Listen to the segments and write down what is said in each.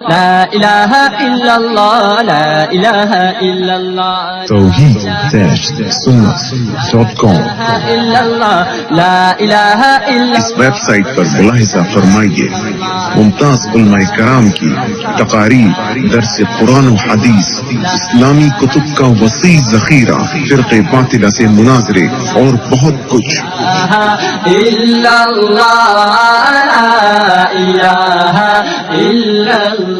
لا الہ الا اللہ لا الہ الا اللہ توحید-sunnah.com لا الہ الا اس ویب سائٹ پر ملاحظہ فرمائیے ممتاز علماء کرام کی تقاریر، درس قرآن و حدیث، اسلامی کتب کا وسیع ذخیرہ، فرق باطلہ سے مناظرے اور بہت کچھ۔ الا اللہ لا الہ الا اللہ۔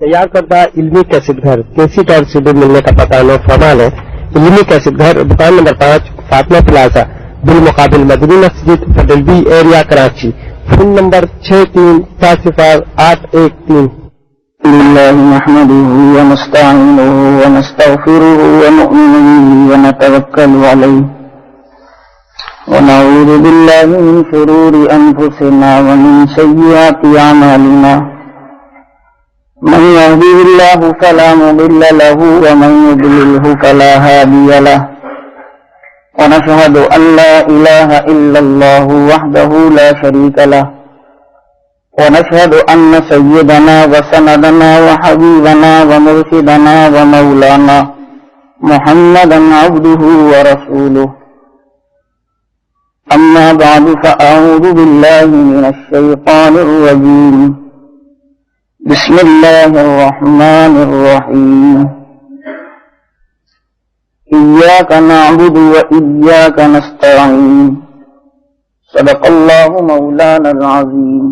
تیار کردہ علمی کیسٹ گھر کیسٹ اور CD ملنے کا پتہ نوٹ فرما لیں۔ علمی کیسٹ گھر دکان نمبر 5 فاطمہ پلازا بالمقابل مدنی مسجد federal be area Karachi. Phone number 63400813۔ لله نحمده ونستعينه ونستغفره ونؤمن به ونتوكل عليه ونعوذ بالله من شرور أنفسنا ومن سيئات أعمالنا من يهده الله فلا مضل له ومن يضلله فلا هادي له ونشهد أن لا إله إلا الله وحده لا شريك له ونشهد أن سيدنا وسندنا وحبيبنا ومرشدنا ومولانا محمدا عبده ورسوله أما بعد فأعوذ بالله من الشيطان الرجيم بسم الله الرحمن الرحيم إياك نعبد وإياك نستعين صدق الله مولانا العظيم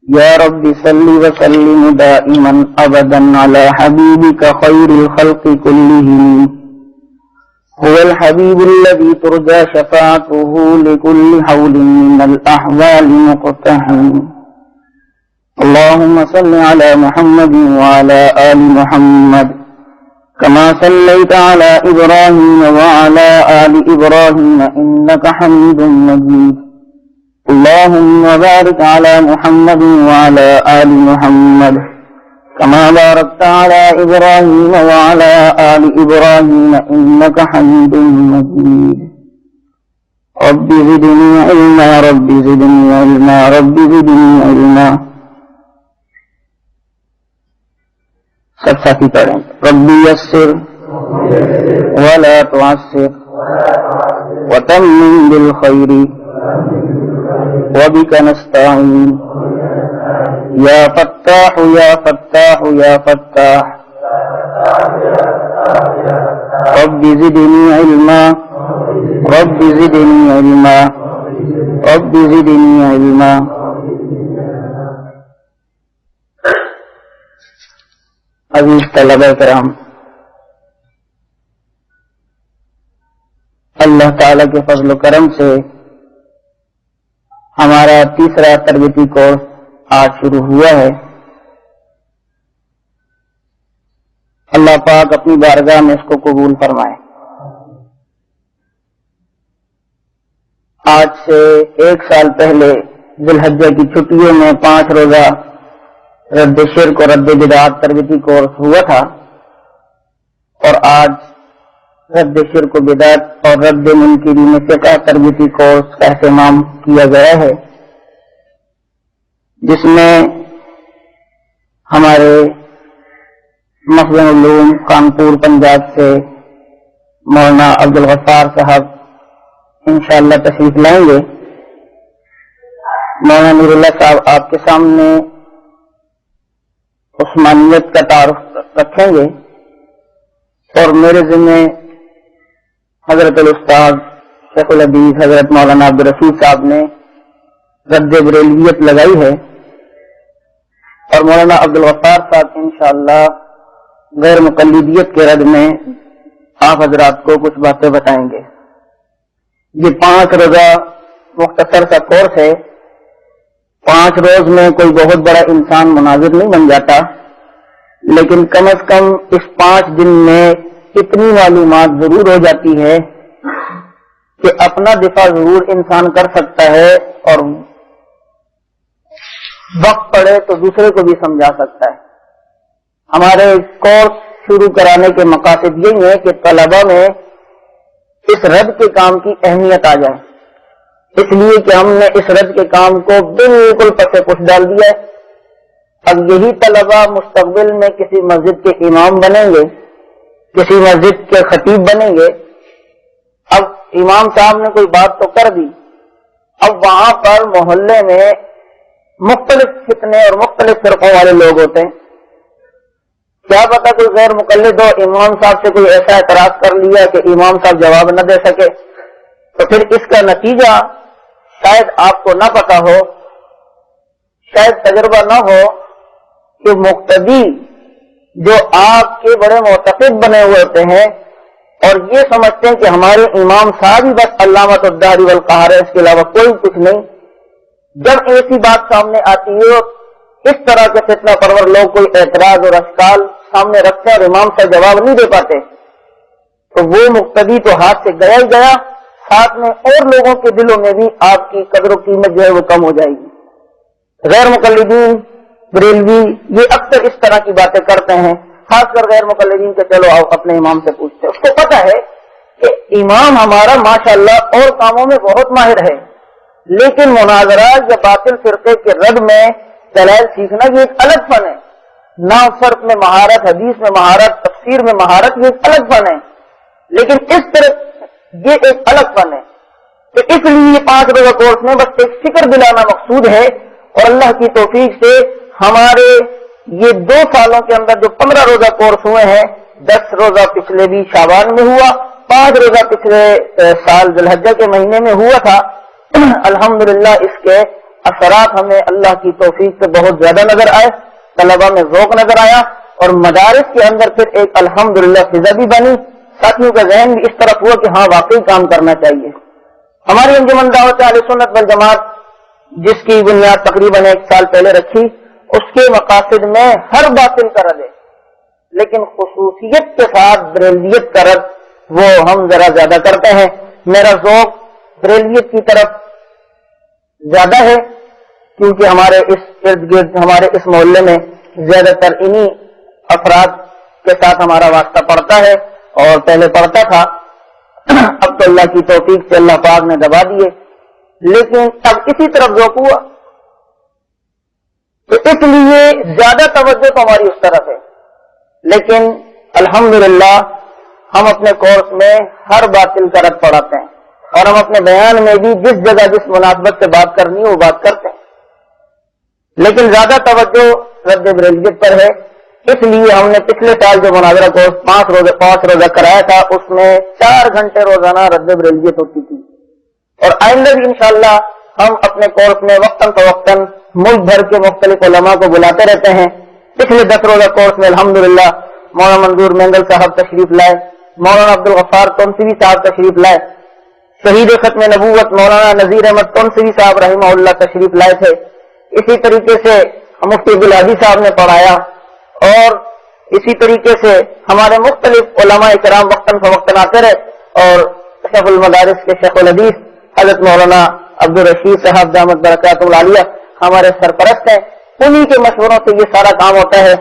يا رب صل وسلم دائما أبدا على حبيبك خير الخلق كلهم هو الحبيب الذي ترجى شفاعته لكل حول من الأحوال مقتحم اللهم صل على محمد وعلى آل محمد كما صليت على إبراهيم وعلى آل إبراهيم إنك حميد مجيد اللهم بارك على محمد وعلى آل محمد كما باركت على إبراهيم وعلى آل إبراهيم إنك حميد مجيد رب زدني علما رب زدني علما رب زدني علما سب ساتھی پڑھیں ربی یسر ولا تعسر وتمم بالخير وبك نستعين يا فتاح يا فتاح يا فتاح رب زدني علما رب زدني علما رب زدني علما عزیز طلبہ کرام، اللہ تعالی کے فضل و کرم سے ہمارا تیسرا تربیتی کورس آج شروع ہوا ہے۔ اللہ پاک اپنی بارگاہ میں اس کو قبول فرمائے۔ آج سے 1 سال پہلے ذی الحجہ کی چھٹیوں میں 5 روزہ رد شرک اور رد بدعات تربیتی کورس ہوا تھا، اور آج رد شرک و بدعت اور رد منکرین فقہ تربیتی کورس کا اہتمام کیا گیا ہے، جس میں ہمارے مخزن علوم کانپور پنجاب سے مولانا عبدالغفار صاحب انشاءاللہ تشریف لائیں گے۔ مولانا نور اللہ صاحب آپ کے سامنے عثمانیت کا تعارف رکھیں گے، اور میرے ذمہ حضرت الاستاذ شیخ الحدیث حضرت مولانا عبدالرشید صاحب نے رد بریلویت لگائی ہے، اور مولانا عبدالغفار صاحب انشاءاللہ غیر مقلدیت کے رد میں آپ حضرات کو کچھ باتیں بتائیں گے۔ یہ 5 روزہ مختصر سا کورس ہے۔ 5 روز میں کوئی بہت بڑا انسان مناظر نہیں بن جاتا، لیکن کم از کم اس 5 دن میں اتنی معلومات ضرور ہو جاتی ہے کہ اپنا دفاع ضرور انسان کر سکتا ہے، اور وقت پڑے تو دوسرے کو بھی سمجھا سکتا ہے۔ ہمارے کورس شروع کرانے کے مقاصد یہی ہے کہ طلبہ میں اس رد کے کام کی اہمیت آ جائے، اس لیے کہ ہم نے اس رد کے کام کو بالکل پس پش ڈال دیا ہے۔ اب یہی طلبہ مستقبل میں کسی مسجد کے امام بنیں گے، کسی مسجد کے خطیب بنیں گے۔ اب امام صاحب نے کوئی بات تو کر دی، اب وہاں پر محلے میں مختلف فتنے اور مختلف فرقوں والے لوگ ہوتے ہیں۔ کیا پتا کوئی غیر مقلد ہو، امام صاحب سے کوئی ایسا اعتراض کر لیا کہ امام صاحب جواب نہ دے سکے، تو پھر اس کا نتیجہ شاید آپ کو نہ پتا ہو، شاید تجربہ نہ ہو کہ مقتدی جو آپ کے بڑے معتقد بنے ہوئے ہوتے ہیں اور یہ سمجھتے ہیں کہ ہمارے امام صاحب ہی بس علامۃ الدہر والقہار ہے، اس کے علاوہ کوئی کچھ نہیں، جب ایسی بات سامنے آتی ہے اس طرح کے فتنہ پرور لوگ کوئی اعتراض اور اشکال سامنے رکھتے ہیں اور امام سے جواب نہیں دے پاتے، تو وہ مقتدی تو ہاتھ سے گیا ہی گیا، ساتھ میں اور لوگوں کے دلوں میں بھی آپ کی قدر و قیمت جو ہے وہ کم ہو جائے گی۔ غیر مقلدین بریلوی یہ اکثر اس طرح کی باتیں کرتے ہیں، خاص کر غیر مقلدین کہ چلو آؤ اپنے امام سے پوچھتے ہیں۔ اس کو پتا ہے کہ امام ہمارا ماشاءاللہ اور کاموں میں بہت ماہر ہے، لیکن مناظرات یا باطل فرقے کے رد میں دلائل سیکھنا یہ ایک الگ فن ہے، نحو صرف میں مہارت، حدیث میں مہارت، تفسیر میں مہارت، یہ ایک الگ فن ہے، لیکن اس طرح یہ ایک الگ فن ہے۔ تو اس لیے یہ 5 روزہ کورس میں بس ایک فکر دلانا مقصود ہے، اور اللہ کی توفیق سے ہمارے یہ 2 سالوں کے اندر جو 15 روزہ کورس ہوئے ہیں، 10 روزہ پچھلے بھی شعبان میں ہوا، 5 روزہ پچھلے سال ذی الحجہ کے مہینے میں ہوا تھا۔ الحمدللہ اس کے اثرات ہمیں اللہ کی توفیق سے بہت زیادہ نظر آئے، طلبہ میں ذوق نظر آیا، اور مدارس کے اندر پھر ایک الحمدللہ فضا بھی بنی، ساتھیوں کا ذہن بھی اس طرف ہوا کہ ہاں واقعی کام کرنا چاہیے۔ ہماری انجمن دعوت اہل سنت والجماعت جس کی بنیاد تقریباً 1 سال پہلے رکھی، اس کے مقاصد میں ہر باطل کا رد ہے، لیکن خصوصیت کے ساتھ بریلویت کا رد وہ ہم ذرا زیادہ کرتے ہیں۔ میرا ذوق بریلویت کی طرف زیادہ ہے، کیونکہ ہمارے اس ارد گرد ہمارے اس محلے میں زیادہ تر انہی افراد کے ساتھ ہمارا واسطہ پڑتا ہے، اور پہلے پڑتا تھا، اب تو اللہ کی توفیق سے اللہ پاک نے دبا دیے، لیکن اب اسی طرف ذوق ہوا، تو اس لیے زیادہ توجہ تو ہماری اس طرف ہے۔ لیکن الحمدللہ ہم اپنے کورس میں ہر باطل کا رد پڑھاتے ہیں، اور ہم اپنے بیان میں بھی جس جگہ جس مناسبت سے بات کرنی ہے وہ بات کرتے ہیں، لیکن زیادہ توجہ رد بریلویت پر ہے۔ اس لیے ہم نے پچھلے سال جو مناظرہ کورس 5 روزہ کرایا تھا، اس میں 4 گھنٹے روزانہ رد بریلویت ہوتی تھی، اور آئندہ بھی انشاءاللہ ہم اپنے کورس میں وقتاً فوقتاً ملک بھر کے مختلف علماء کو بلاتے رہتے ہیں۔ پچھلے 10 روزہ کورس میں الحمدللہ مولانا منظور مینگل صاحب تشریف لائے، مولانا عبدالغفار تونسوی صاحب تشریف لائے، شہید ختم نبوت مولانا نذیر احمد تونسوی صاحب رحمہ اللہ تشریف لائے تھے۔ اسی طریقے سے مفتی عبدالعزی صاحب نے پڑھایا، اور اسی طریقے سے ہمارے مختلف علماء کرام وقتاً فوقتاً آتے رہے، اور شیخ المدارس کے شیخ الحدیث حضرت مولانا عبدالرشید صاحب دامت برکات العالیہ ہمارے سرپرست ہیں، انہی کے مشوروں سے یہ سارا کام ہوتا ہے۔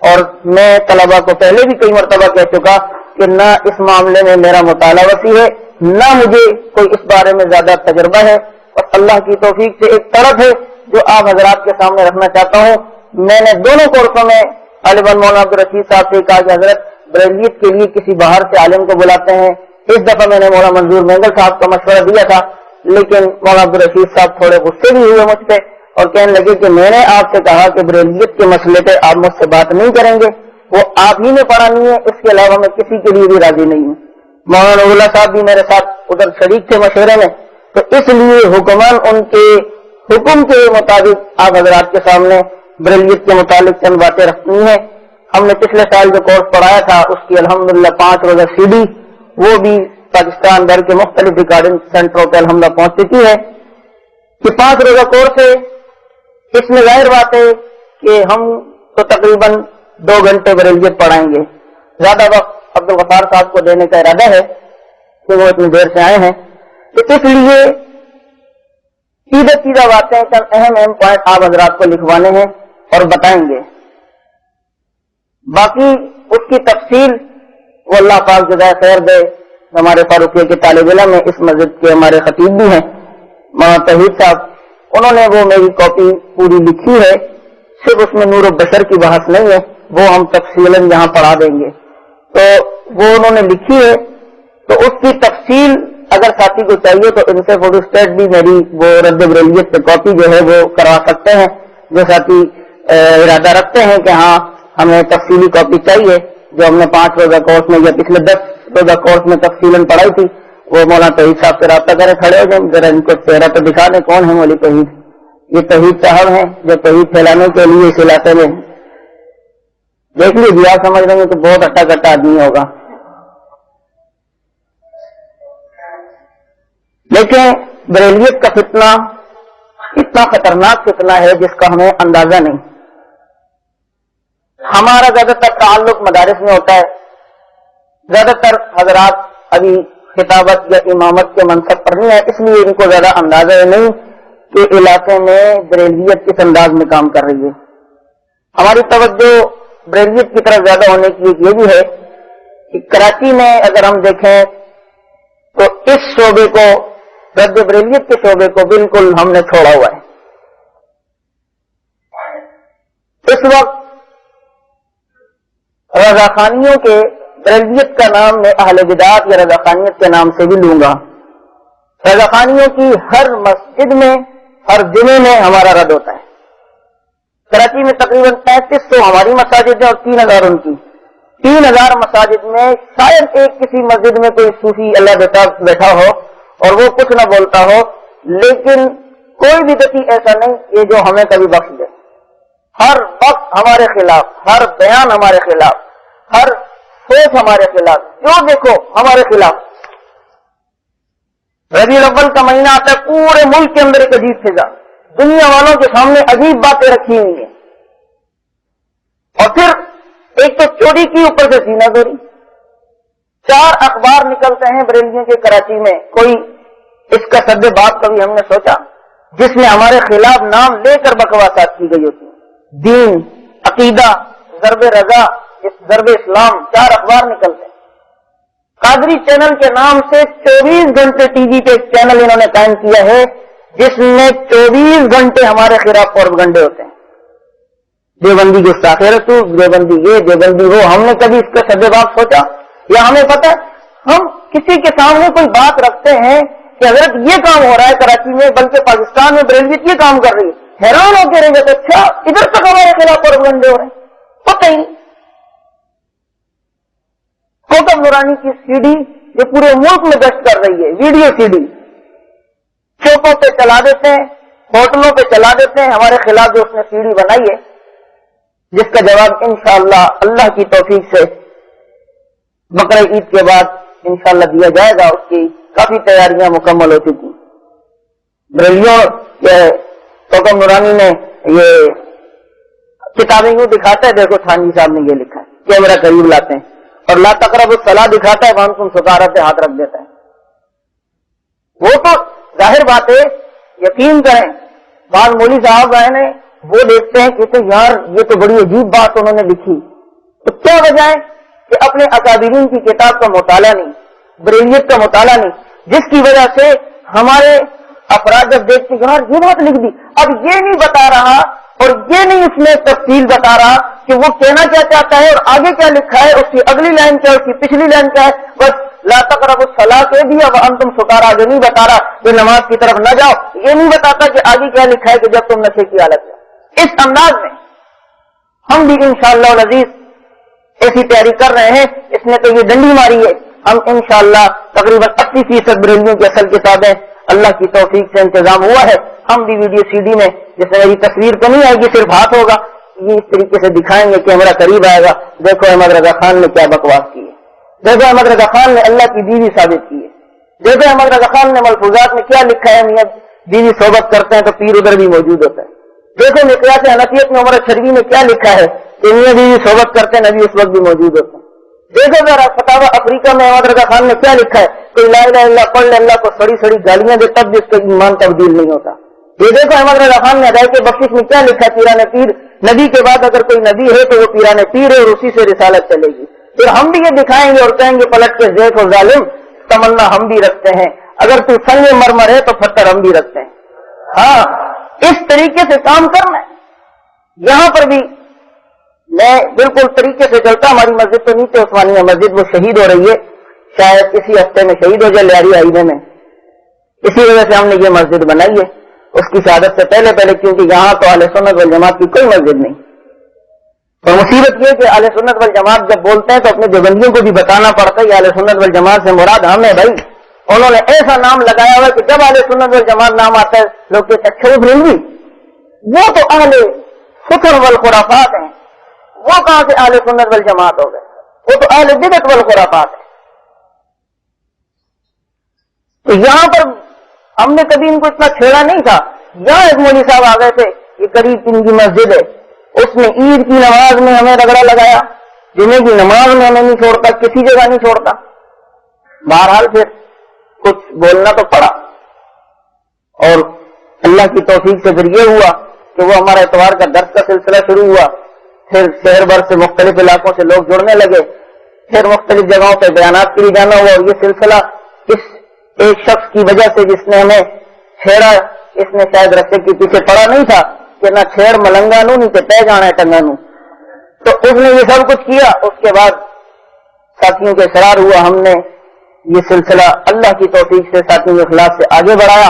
اور میں طلبہ کو پہلے بھی کئی مرتبہ کہہ چکا کہ نہ اس معاملے میں میرا مطالعہ وسیع ہے، نہ مجھے کوئی اس بارے میں زیادہ تجربہ ہے، اور اللہ کی توفیق سے ایک طرف ہے جو آپ حضرات کے سامنے رکھنا چاہتا ہوں۔ میں نے دونوں کورسوں میں غالباً مولانا عبدالرشید صاحب سے کہا کہ حضرت بریلویت کے لیے کسی باہر سے عالم کو بلاتے ہیں۔ اس دفعہ میں نے مولانا منظور مینگل صاحب کا مشورہ دیا تھا، لیکن مولانا عبدالرشید صاحب تھوڑے غصے بھی ہوئے مجھ پہ، اور کہنے لگے کہ میں نے آپ سے کہا کہ بریلویت کے مسئلے پہ آپ مجھ سے بات نہیں کریں گے، وہ آپ ہی نے پڑھانی ہے، اس کے علاوہ میں کسی کے لیے بھی راضی نہیں ہوں۔ مولانا اللہ صاحب بھی میرے ساتھ ادھر شریک تھے مشورے میں، تو اس لیے حکمان ان کے حکم کے مطابق آپ حضرات کے سامنے بریلویت کے متعلق چند باتیں رکھنی ہیں۔ ہم نے پچھلے سال جو کورس پڑھایا تھا اس کی الحمدللہ 5 روزہ CD وہ بھی پاکستان بھر کے مختلف ریکارڈنگ سینٹروں پہ الحمدللہ پہنچ چکی ہے کہ 5 روزہ کورس ہے۔ اس میں ظاہر بات ہے کہ ہم تو تقریباً 2 گھنٹے بریلویت پڑھائیں گے، زیادہ وقت عبدالغفار صاحب کو دینے کا ارادہ ہے کہ وہ اتنی دیر سے آئے ہیں، تو اس لیے سیدھا باتیں چند اہم پوائنٹ آپ حضرات کو لکھوانے ہیں اور بتائیں گے، باقی اس کی تفصیل وہ اللہ پاک جزائے خیر دے۔ ہمارے فاروقیہ کے طالب علم ہیں، اس مسجد کے ہمارے خطیب بھی ہیں، مولانا توحید صاحب, انہوں نے وہ میری کاپی پوری لکھی ہے, صرف اس میں نور و بشر کی بحث نہیں ہے, وہ ہم تفصیلاً یہاں پڑھا دیں گے. تو وہ انہوں نے لکھی ہے, تو اس کی تفصیل اگر ساتھی کو چاہیے تو ان سے فوٹو اسٹیٹ بھی میری وہ رد بریلیت پہ کاپی جو ہے وہ کروا سکتے ہیں. جو ساتھی ارادہ رکھتے ہیں کہ ہاں ہمیں تفصیلی کاپی چاہیے, جو ہم نے 5 روزہ کورس میں یا پچھلے 10 روزہ کورس میں تفصیلاً پڑھائی تھی, وہ مولانا توحید صاحب سے رابطہ کریں. کھڑے ہو جائیں, ذرا ان کو چہرہ تو دکھا دیں کون ہے مولوی توحید. یہ توحید صاحب ہیں جو توحید پھیلانے کے لیے اس علاقے میں, دیکھ لیجیے آپ سمجھ رہے ہیں تو بہت اٹا کٹا آدمی ہوگا. لیکن بریلیت کا فتنہ اتنا خطرناک فتنہ ہے جس کا ہمیں اندازہ نہیں. ہمارا زیادہ تر تعلق مدارس میں ہوتا ہے, زیادہ تر حضرات ابھی خطابت یا امامت کے منصب پر نہیں ہے, اس لیے ان کو زیادہ اندازہ نہیں کہ علاقے میں بریلیت کس انداز میں کام کر رہی ہے. ہماری توجہ بریلیت کی طرف زیادہ ہونے کی یہ بھی ہے کہ کراچی میں اگر ہم دیکھیں تو اس شعبے کو, رد بریلیت کے شعبے کو بالکل ہم نے چھوڑا ہوا ہے. اس وقت رضاخانیوں کے, بریلیت کا نام میں اہل بدعت یا رضاخانیت کے نام سے بھی لوں گا. رضاخانیوں کی ہر مسجد میں ہر جمعے میں ہمارا رد ہوتا ہے. کراچی میں تقریباً 3500 ہماری مساجد ہیں اور 3000 ان کی. 3000 مساجد میں شاید ایک کسی مسجد میں کوئی صوفی اللہ دیتا بیٹھا ہو اور وہ کچھ نہ بولتا ہو, لیکن کوئی بدعتی ایسا نہیں یہ جو ہمیں کبھی بخش دے. ہر وقت ہمارے خلاف, ہر بیان ہمارے خلاف, ہر سوچ ہمارے خلاف, جو دیکھو ہمارے خلاف. ربیع الاول کا مہینہ آتا ہے, پورے ملک کے اندر ایک عجیب فضا, دنیا والوں کے سامنے عجیب باتیں رکھی ہوئی ہیں. اور پھر ایک تو چوری کی, اوپر سے سینہ زوری. 4 اخبار نکلتے ہیں بریلیوں کے کراچی میں, کوئی اس کا سد باب کبھی ہم نے سوچا, جس میں ہمارے خلاف نام لے کر بکواسات کی گئی ہوتی ہیں. دین, عقیدہ, ضرب رضا, ضرب اسلام, 4 اخبار نکلتے ہیں. قادری چینل کے نام سے 24 گھنٹے ٹی وی پہ ایک چینل انہوں نے قائم کیا ہے جس میں 24 گھنٹے ہمارے خلاف پروپیگنڈے ہوتے ہیں. دیوبندی گستاخ رسول, دیوبندی یہ, دیوبندی وہ. ہم نے کبھی اس کا سد باب سوچا؟ یا ہمیں پتہ ہے ہم کسی کے سامنے کوئی بات رکھتے ہیں کہ حضرت یہ کام ہو رہا ہے کراچی میں, بلکہ پاکستان میں بریلویت یہ کام کر رہی ہے, حیران ہو کے رہیں گے. اچھا ادھر تک ہمارے خلاف پروپیگنڈے ہو رہے ہیں, پتہ ہی نہیں. کوکب نورانی کی سی ڈی جو پورے ملک میں گشت کر رہی ہے, ویڈیو سی ڈی چوکوں پہ چلا دیتے ہیں, ہوٹلوں پہ چلا دیتے ہیں ہمارے خلاف جو اس نے سی ڈی بنائی ہے, جس کا جواب انشاءاللہ اللہ کی توفیق سے بقرہ عید کے بعد انشاءاللہ دیا جائے گا. اس کی کافی تیاریاں مکمل ہو چکی. بریلیوں کے کوکب نورانی نے یہ کتابیں یوں دکھاتا ہے, دیکھو تھانوی صاحب نے یہ لکھا ہے, کیمرہ قریب لاتے ہیں, اور لا تقربوا الصلاۃ دکھاتا ہے, وہاں تم سکارا سے ہاتھ رکھ دیتا ہے. وہ تو ظاہر بات ہے, یقین کریں بعض مولوی صاحب آئے نے وہ دیکھتے ہیں کہتے ہیں یار یہ تو بڑی عجیب بات انہوں نے لکھی. تو کیا وجہ ہے کہ اپنے اکابرین کی کتاب کا مطالعہ نہیں, بریلیت کا مطالعہ نہیں, جس کی وجہ سے ہمارے افراد جب دیکھتے ہیں یار یہ بات لکھ دی, اب یہ نہیں بتا رہا اور یہ نہیں اس میں تفصیل بتا رہا کہ وہ کہنا کیا چاہتا ہے اور آگے کیا لکھا ہے, اس کی اگلی لائن کیا ہے, اس کی پچھلی لائن کیا ہے. بس لا تقربوا الصلاۃ کہہ دیا وانتم سکارا, آگے نہیں بتا رہا کہ نماز کی طرف نہ جاؤ, یہ نہیں بتاتا کہ آگے کیا لکھا ہے کہ جب تم نشے کی حالت میں. اس انداز میں ہم بھی انشاءاللہ العزیز ایسی تیاری کر رہے ہیں. اس نے تو یہ ڈنڈی ماری ہے, ہم انشاءاللہ تقریباً 80% بریلیوں کی اصل کتابیں اللہ کی توفیق سے انتظام ہوا ہے. ہم بھی ویڈیو سی ڈی میں, جس میں میری تصویر تو نہیں آئے گی, صرف ہاتھ ہوگا, یہ اس طریقے سے دکھائیں گے, کیمرہ قریب آئے گا. دیکھو احمد رضا خان نے کیا بکواس کی ہے, دیکھو احمد رضا خان نے اللہ کی بیوی ثابت کی ہے, دیکھو احمد رضا خان نے ملفوظات میں کیا لکھا ہے, میاں بیوی صحبت کرتے ہیں تو پیر ادھر بھی موجود ہوتا ہے. دیکھو مقیاس حنفیت میں عمر شرعی میں کیا لکھا ہے کہ میاں بیوی صحبت کرتے ہیں, نبی اس وقت بھی موجود ہوتے ہیں. دیکھو ذرا فتاوی افریقہ میں احمد رضا خان نے کیا لکھا ہے, کوئی لا الہ الا اللہ پڑھ لے, اللہ کو سڑی سڑی گالیاں دے تب بھی اس کا ایمان تبدیل نہیں ہوتا. یہ دیکھو احمد رضا خان نے ہدایت بخشش میں کیا لکھا ہے, پیران پیر, نبی کے بعد اگر کوئی نبی ہے تو وہ پیران پیر ہے اور اسی سے رسالت چلے گی. پھر ہم بھی یہ دکھائیں گے اور کہیں گے پلٹ کے زیف و ظالم, تمنا ہم بھی رکھتے ہیں, اگر تو سنگ مرمر ہے تو پتھر ہم بھی رکھتے ہیں. ہاں اس طریقے سے کام کرنا ہے. یہاں پر بھی میں بالکل طریقے سے چلتا. ہماری مسجد تو نیچے عثمانیہ مسجد وہ شہید ہو رہی ہے, شاید اسی ہفتے میں شہید ہو جائے لیاری آئینے میں. اسی وجہ سے ہم نے یہ مسجد بنائی ہے. اس کی شہادت سے پہلے کیونکہ یہاں تو اہل سنت والجماعت کی کوئی مسجد نہیں. اور مصیبت یہ کہ اہل سنت والجماعت جب بولتے ہیں تو اپنے دیوبندیوں کو بھی بتانا پڑتا ہے کہ اہل سنت والجماعت سے مراد ہم ہے بھائی. انہوں نے ایسا نام لگایا ہوا کہ جب اہل سنت والجماعت نام آتا ہے لوگ کہتے ہیں اچھا وہ بریلوی, وہ تو اہل فکر والخرافات ہیں. وہ کہاں سے اہل سنت والجماعت ہو گئے؟ وہ تو اہل بدعت والخرافات ہے. تو یہاں پر ہم نے کبھی ان کو اتنا چھیڑا نہیں تھا. یہاں ایک مولوی صاحب آ گئے تھے, یہ قریب ان کی مسجد ہے, اس نے عید کی نماز میں ہمیں رگڑا لگایا, جمعے کی نماز میں ہمیں نہیں چھوڑتا, کسی جگہ نہیں چھوڑتا. بہرحال پھر کچھ بولنا تو پڑا, اور اللہ کی توفیق سے پھر یہ ہوا کہ وہ ہمارا اتوار کا درس کا سلسلہ شروع ہوا. پھر شہر بھر سے مختلف علاقوں سے لوگ جڑنے لگے, پھر مختلف جگہوں پہ بیانات کے لیے جانا ہوا. اور یہ سلسلہ اس ایک شخص کی وجہ سے جس نے ہمیں چھیڑا, اس نے شاید رستے کے پیچھے پڑا نہیں تھا کہ نہ چھیڑ ملنگا نو نہیں پہ جانا ہے ٹنگا نو, تو اس نے یہ سب کچھ کیا. اس کے بعد ساتھیوں کے اصرار ہوا, ہم نے یہ سلسلہ اللہ کی توفیق سے ساتھیوں کے اخلاص سے آگے بڑھایا.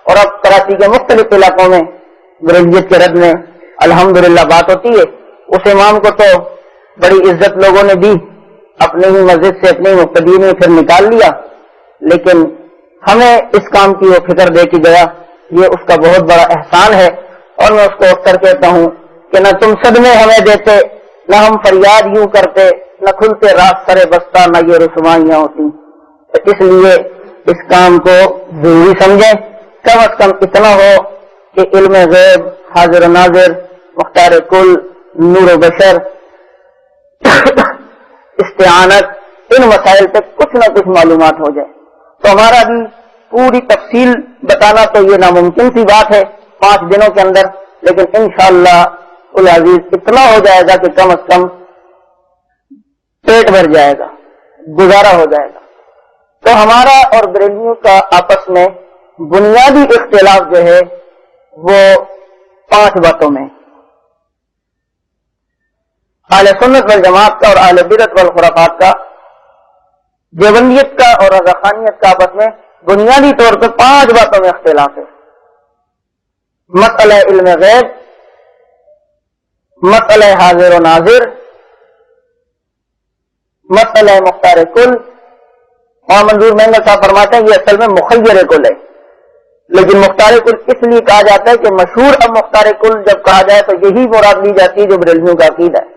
اور اب کراچی کے مختلف علاقوں میں بریلویت کے رد میں الحمدللہ بات ہوتی ہے. اس امام کو تو بڑی عزت لوگوں نے دی, اپنی ہی مسجد سے اپنے ہی مقتدی نے پھر نکال لیا, لیکن ہمیں اس کام کی وہ فکر دے کے گیا, یہ اس کا بہت بڑا احسان ہے. اور میں اس کو اکثر کہتا ہوں کہ نہ تم صدمے ہمیں دیتے, نہ ہم فریاد یوں کرتے, نہ کھلتے رات سرے بستہ, نہ یہ رسوائیاں ہوتی. تو اس لیے اس کام کو ضروری سمجھیں. کم از کم اتنا ہو کہ علم غیب, حاضر و ناظر, مختار کل, نور و بشر, استعانت, ان مسائل پہ کچھ نہ کچھ معلومات ہو جائے. تو ہمارا بھی پوری تفصیل بتانا تو یہ ناممکن سی بات ہے 5 دنوں کے اندر, لیکن انشاءاللہ العزیز اتنا ہو جائے گا کہ کم از کم پیٹ بھر جائے گا, گزارا ہو جائے گا. تو ہمارا اور بریلویوں کا آپس میں بنیادی اختلاف جو ہے وہ 5 باتوں میں. اہل سنت والجماعت کا اور اہل بدعت والخرافات کا, دیوبندیت کا اور رضاخانیت کا آپس میں بنیادی طور پر 5 باتوں میں اختلاف ہے. مسئلہ علم غیب, مسئلہ حاضر و ناظر, مسئلہ مختار کل. اور منظور مہنگا صاحب فرماتے ہیں یہ اصل میں مخیر کل ہے, لیکن مختار کل اس لیے کہا جاتا ہے کہ مشہور اب مختار کل جب کہا جائے تو یہی مراد لی جاتی ہے جو بریلویوں کا عقیدہ ہے.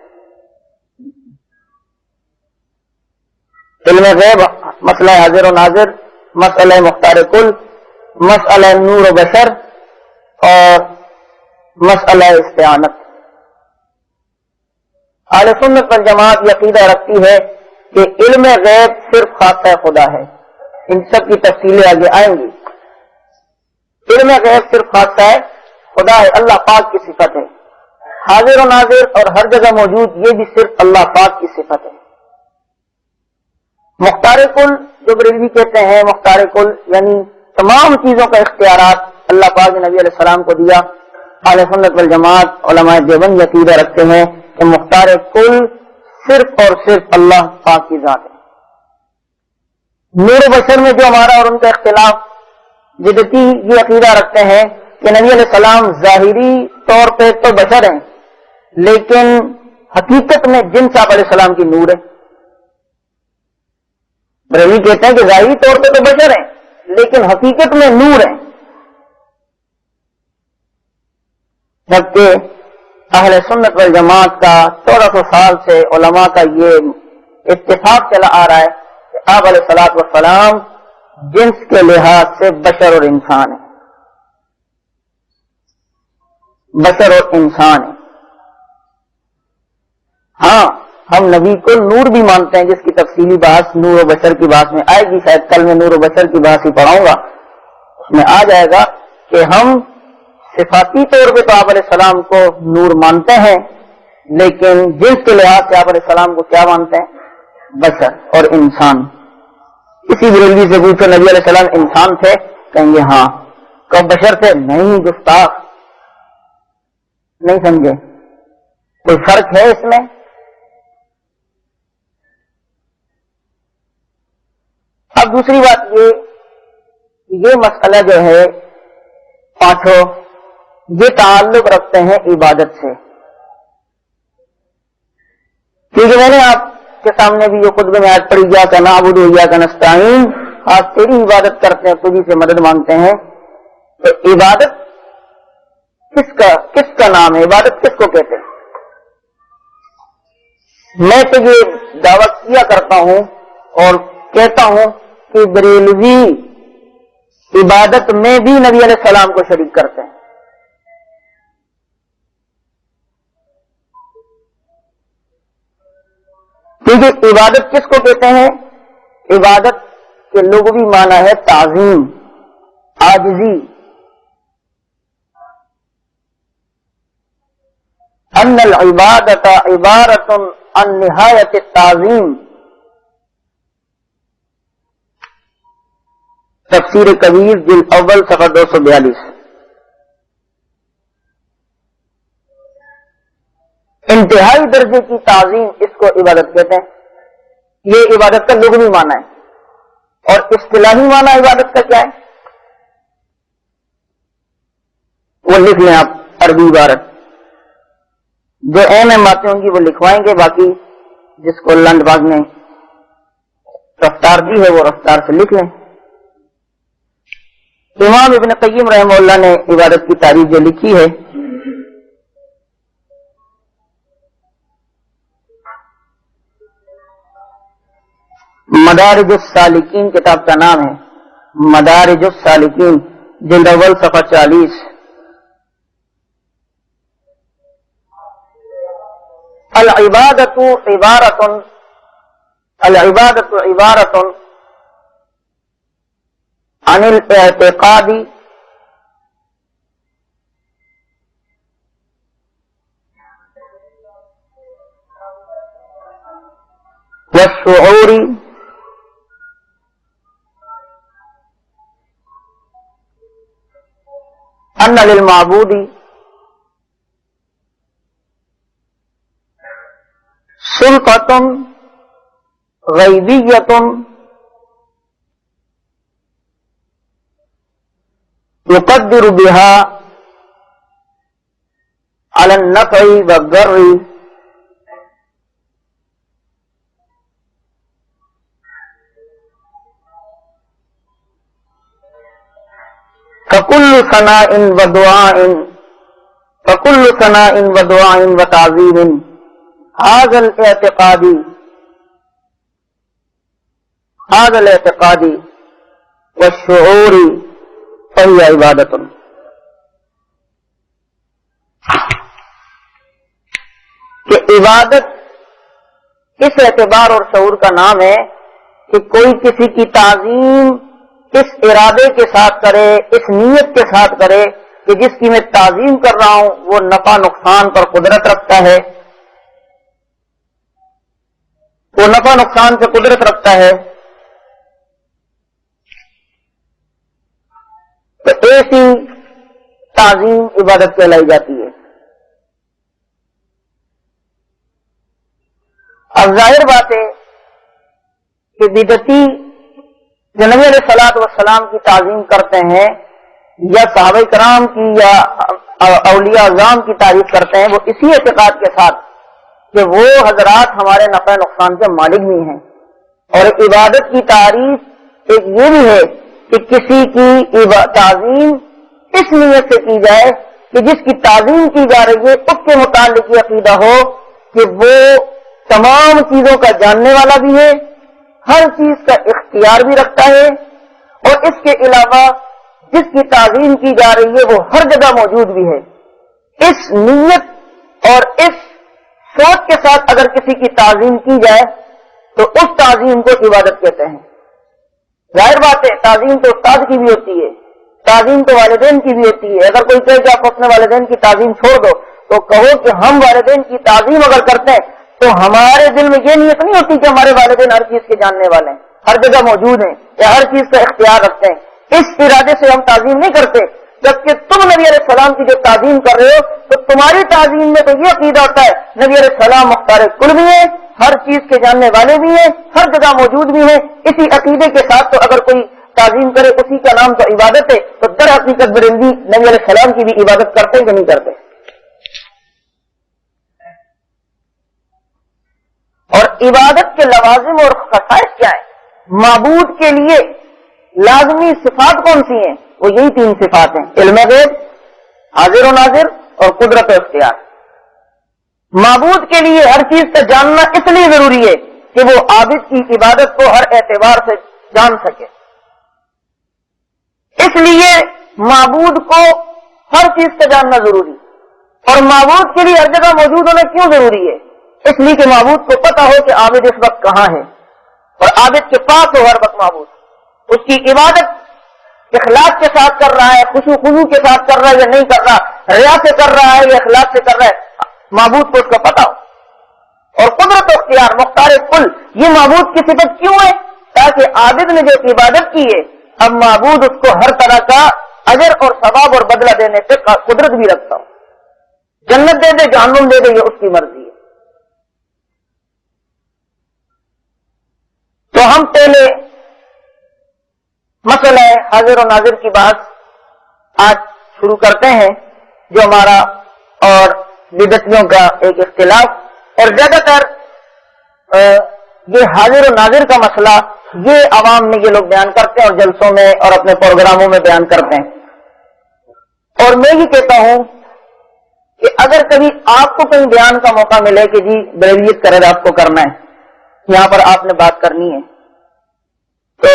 علم غیب, مسئلہ حاضر و ناظر, مسئلہ مختار کل, مسئلہ نور و بشر, اور مسئلہ استعانت. اہل سنت والجماعت یہ عقیدہ رکھتی ہے کہ علم غیب صرف خاصہ خدا ہے. ان سب کی تفصیلیں آگے آئیں گی. علم غیب صرف خاصہ خدا ہے, اللہ پاک کی صفت ہے. حاضر و ناظر اور ہر جگہ موجود, یہ بھی صرف اللہ پاک کی صفت ہے. مختار کل جو بریلوی کہتے ہیں, مختار کل یعنی تمام چیزوں کا اختیارات اللہ پاک نے نبی علیہ السلام کو دیا. اہل سنت والجماعت علماء دیوبند عقیدہ رکھتے ہیں کہ مختار کل صرف اور صرف اللہ پاک کی ذات ہے. نور بشر میں جو ہمارا اور ان کا اختلاف, بدعتی یہ عقیدہ رکھتے ہیں کہ نبی علیہ السلام ظاہری طور پہ تو بشر ہیں, لیکن حقیقت میں جن صاحب علیہ السلام کی نور ہے. بریلوی کہتے ہیں کہ ظاہری طور پہ تو بشر ہیں, لیکن حقیقت میں نور ہیں. جبکہ اہل سنت والجماعت کا 1400 سال سے علماء کا یہ اتفاق چلا آ رہا ہے کہ آپ علیہ الصلوۃ والسلام جنس کے لحاظ سے بشر اور انسان ہیں. بشر اور انسان ہیں. ہاں ہم نبی کو نور بھی مانتے ہیں, جس کی تفصیلی بحث نور و بشر کی بحث میں آئے گی. شاید کل میں نور و بشر کی بحث ہی پڑھاؤں گا, اس میں آ جائے گا کہ ہم صفاتی طور پہ تو آپ علیہ السلام کو نور مانتے ہیں, لیکن جنس کے لحاظ سے آپ علیہ السلام کو کیا مانتے ہیں؟ بشر اور انسان. کسی بریلوی سے پوچھو نبی علیہ السلام انسان تھے؟ کہیں گے ہاں. کب بشر تھے؟ نہیں، گستاخ. نہیں سمجھے؟ کوئی فرق ہے اس میں؟ اب دوسری بات یہ مسئلہ جو ہے پانچوں، یہ تعلق رکھتے ہیں عبادت سے. کیونکہ میں نے آپ کے سامنے بھی جو خطبے میں آج پڑھی اياک نعبد واياک نستعین، آج تیری عبادت کرتے ہیں، تجھی سے مدد مانگتے ہیں. تو عبادت کس کا نام ہے؟ عبادت کس کو کہتے ہیں؟ میں تو یہ دعویٰ کیا کرتا ہوں اور کہتا ہوں کہ بریلوی عبادت میں بھی نبی علیہ السلام کو شریک کرتے ہیں. کیونکہ عبادت کس کو کہتے ہیں؟ عبادت کے لغوی معنی ہے تعظیم، عاجزی. ان العبادت عبارت عن نہایت التعظیم. تفسیر کبیر جلد اول صفحہ 242. انتہائی درجے کی تعظیم اس کو عبادت کہتے ہیں. یہ عبادت کا لغوی معنی ہے. اور اصطلاحی معنی عبادت کا کیا ہے وہ لکھ لیں آپ. عربی عبارت جو اہم باتیں ہوں گی وہ لکھوائیں گے، باقی جس کو لنڈ باغ نے رفتار دی ہے وہ رفتار سے لکھ لیں. امام ابن قیم رحمہ اللہ نے عبادت کی تعریف جو لکھی ہے، مدارج السالکین کتاب کا نام ہے، مدارج السالکین جلد اول صفحہ 40. العبادت عبارت عن الاعتقاد والشعور ان للمعبود سلطۃ غیبیۃ يقدر بها على النفع والضر فكل ثناء ودعاء وتعظيم هذا الاعتقاد والشعور فهي عبادت. کہ عبادت اس اعتبار اور شعور کا نام ہے کہ کوئی کسی کی تعظیم اس ارادے کے ساتھ کرے، اس نیت کے ساتھ کرے کہ جس کی میں تعظیم کر رہا ہوں وہ نفع نقصان پر قدرت رکھتا ہے، وہ نفع نقصان سے قدرت رکھتا ہے. تو ایسی تعظیم عبادت کہلائی جاتی ہے. اب ظاہر بات ہے کہ بدعتی جو نبی علیہ الصلوۃ والسلام کی تعظیم کرتے ہیں یا صحابہ کرام کی یا اولیاء اعظام کی تعریف کرتے ہیں، وہ اسی اعتقاد کے ساتھ کہ وہ حضرات ہمارے نفع نقصان کے مالک بھی ہیں. اور عبادت کی تعریف ایک یہ بھی ہے کہ کسی کی تعظیم اس نیت سے کی جائے کہ جس کی تعظیم کی جا رہی ہے اس کے متعلق یہ عقیدہ ہو کہ وہ تمام چیزوں کا جاننے والا بھی ہے، ہر چیز کا اختیار بھی رکھتا ہے، اور اس کے علاوہ جس کی تعظیم کی جا رہی ہے وہ ہر جگہ موجود بھی ہے. اس نیت اور اس سوچ کے ساتھ اگر کسی کی تعظیم کی جائے تو اس تعظیم کو عبادت کہتے ہیں. ظاہر بات ہے تعظیم تو استاد کی بھی ہوتی ہے، تعظیم تو والدین کی بھی ہوتی ہے. اگر کوئی کہے کہ آپ اپنے والدین کی تعظیم چھوڑ دو تو کہو کہ ہم والدین کی تعظیم اگر کرتے ہیں تو ہمارے دل میں یہ نیت نہیں ہوتی کہ ہمارے والدین ہر چیز کے جاننے والے ہیں. ہر جگہ موجود ہیں یا ہر چیز کا اختیار رکھتے ہیں. اس ارادے سے ہم تعظیم نہیں کرتے. جبکہ تم نبی علیہ السلام کی جو تعظیم کر رہے ہو تو تمہاری تعظیم میں تو یہ عقیدہ ہوتا ہے نبی علیہ السلام مختار کل بھی ہیں, ہر چیز کے جاننے والے بھی ہیں, ہر جگہ موجود بھی ہیں. اسی عقیدے کے ساتھ تو اگر کوئی تعظیم کرے اسی کا نام تو عبادت ہے, تو در حقیقت بریلوی نبی علیہ السلام کی بھی عبادت کرتے کہ نہیں کرتے. اور عبادت کے لوازم اور خصائص کیا ہیں؟ معبود کے لیے لازمی صفات کون سی ہیں؟ وہ یہی 3 صفات ہیں: علم غیب, حاضر و ناظر اور قدرت و اختیار. معبود کے لیے ہر چیز کا جاننا اس لیے ضروری ہے کہ وہ عابد کی عبادت کو ہر اعتبار سے جان سکے. اس لیے معبود کو ہر چیز کا جاننا ضروری. اور معبود کے لیے ہر جگہ موجود ہونا کیوں ضروری ہے؟ اس لیے کہ معبود کو پتا ہو کہ عابد اس وقت کہاں ہے, اور عابد کے پاس ہو ہر وقت معبود. اس کی عبادت اخلاص کے ساتھ کر رہا ہے, خضوع کے ساتھ کر رہا ہے یا نہیں کر رہا, ریا سے کر رہا ہے یا اخلاص سے کر رہا ہے, معبود کو اس کا پتا ہو. اور قدرت و اختیار مختار کل, یہ معبود کی صفت کیوں ہے؟ تاکہ عابد نے جو عبادت کی ہے اب معبود اس کو ہر طرح کا اجر اور ثواب اور بدلہ دینے سے قدرت بھی رکھتا ہو. جنت دے دے جہنم دے دے یہ اس کی مرضی ہے. تو ہم پہلے مسئلہ حاضر و ناظر کی بات آج شروع کرتے ہیں, جو ہمارا اور بدعتیوں کا ایک اختلاف. اور زیادہ تر یہ حاضر و ناظر کا مسئلہ یہ عوام میں یہ لوگ بیان کرتے ہیں اور جلسوں میں اور اپنے پروگراموں میں بیان کرتے ہیں. اور میں یہ کہتا ہوں کہ اگر کبھی آپ کو کہیں بیان کا موقع ملے کہ جی بریلیت کرے آپ کو کرنا ہے, یہاں پر آپ نے بات کرنی ہے, تو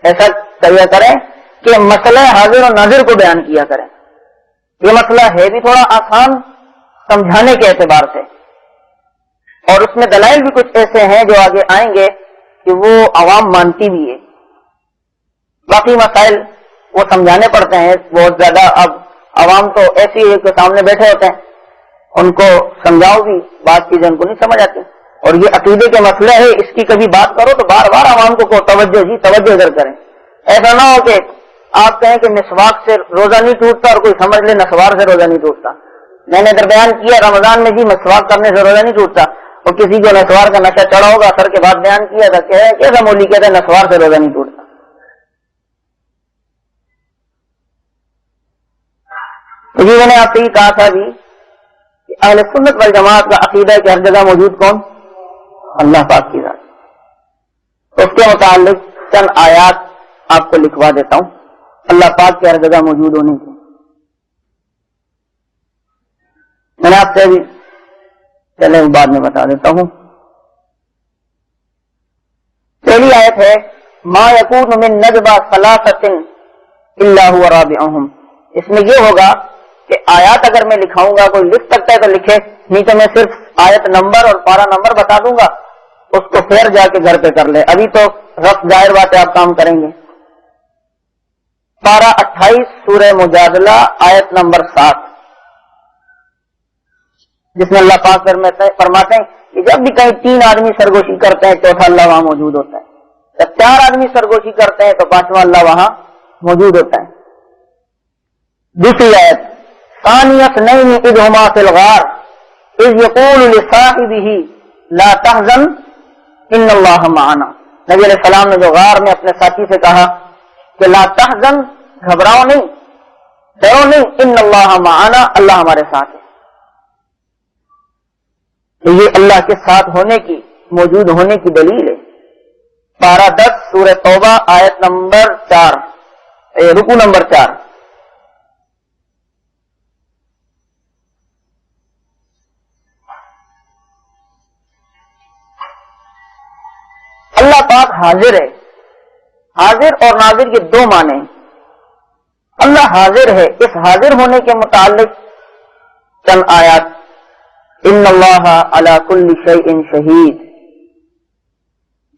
ایسا کیا کریں کہ مسئلہ حاضر و ناظر کو بیان کیا کریں. یہ مسئلہ ہے بھی تھوڑا آسان سمجھانے کے اعتبار سے, اور اس میں دلائل بھی کچھ ایسے ہیں جو آگے آئیں گے کہ وہ عوام مانتی بھی ہے. باقی مسائل وہ سمجھانے پڑتے ہیں بہت زیادہ. اب عوام تو ایسی ہے کہ سامنے بیٹھے ہوتے ہیں, ان کو سمجھاؤ بھی بات چیزیں ان کو نہیں سمجھ آتی. اور یہ عقیدے کے مسئلے ہے, اس کی کبھی بات کرو تو بار بار عوام کو توجہ ادھر کریں. ایسا نہ ہو کہ آپ کہیں کہ مسواک سے روزہ نہیں ٹوٹتا اور کوئی سمجھ لے نسوار سے روزہ نہیں ٹوٹتا. میں نے ادھر بیان کیا رمضان میں جی مسواک کرنے سے روزہ نہیں ٹوٹتا, اور کسی کو نسوار کا نشہ چڑھا ہوگا اثر کے بعد بیان کیا تھا کہ کیسا مولی کہتا ہے نسوار سے روزہ نہیں ٹوٹتا. تو جی میں نے آپ سے یہ کہا تھا بھی کہ اہل سنت والجماعت کا عقیدہ ہے کہ ہر جگہ موجود کون؟ اللہ پاک کی ذات. اس کے متعلق چند آیات آپ کو لکھوا دیتا ہوں اللہ پاک کے ہر جگہ موجود ہونے کی. میں نے آپ سے بھی چلے بعد میں بتا دیتا ہوں. پہلی آیت ہے ما یکون من نجوی ثلاثۃ الا هو رابعهم. اس میں یہ ہوگا کہ آیات اگر میں لکھاؤں گا, کوئی لکھ سکتا ہے تو لکھے, نہیں تو میں صرف آیت نمبر اور پارا نمبر بتا دوں گا, اس کو پھر جا کے گھر پہ کر لے. ابھی تو رف ظاہر بات ہے آپ کام کریں گے. پارا 28 سورہ مجادلہ آیت نمبر 7, جس میں اللہ پاک فرماتے ہیں کہ جب بھی کہیں 3 آدمی سرگوشی کرتے ہیں چوتھا اللہ وہاں موجود ہوتا ہے, جب 4 آدمی سرگوشی کرتے ہیں تو 5واں اللہ وہاں موجود ہوتا ہے. دوسری آیت ثانی اثنین اذ ہما فی الغار اذ یقول لصاحبہ لا تحزن ان اللہ معنا. نبی علیہ السلام نے جو غار میں اپنے ساتھی سے کہا کہ لا تحزن, گھبراؤ نہیں, ڈرو نہیں, ان اللہ معنا, اللہ ہمارے ساتھ ہے. تو یہ اللہ کے ساتھ ہونے کی, موجود ہونے کی دلیل ہے. پارہ 10 سورہ توبہ آیت نمبر 4, رکوع نمبر 4. اللہ پاک حاضر ہے. حاضر اور ناظر کے 2 معنی ہیں. اللہ حاضر ہے, اس حاضر ہونے کے متعلق چند آیات. ان اللہ علی کل شیء شہید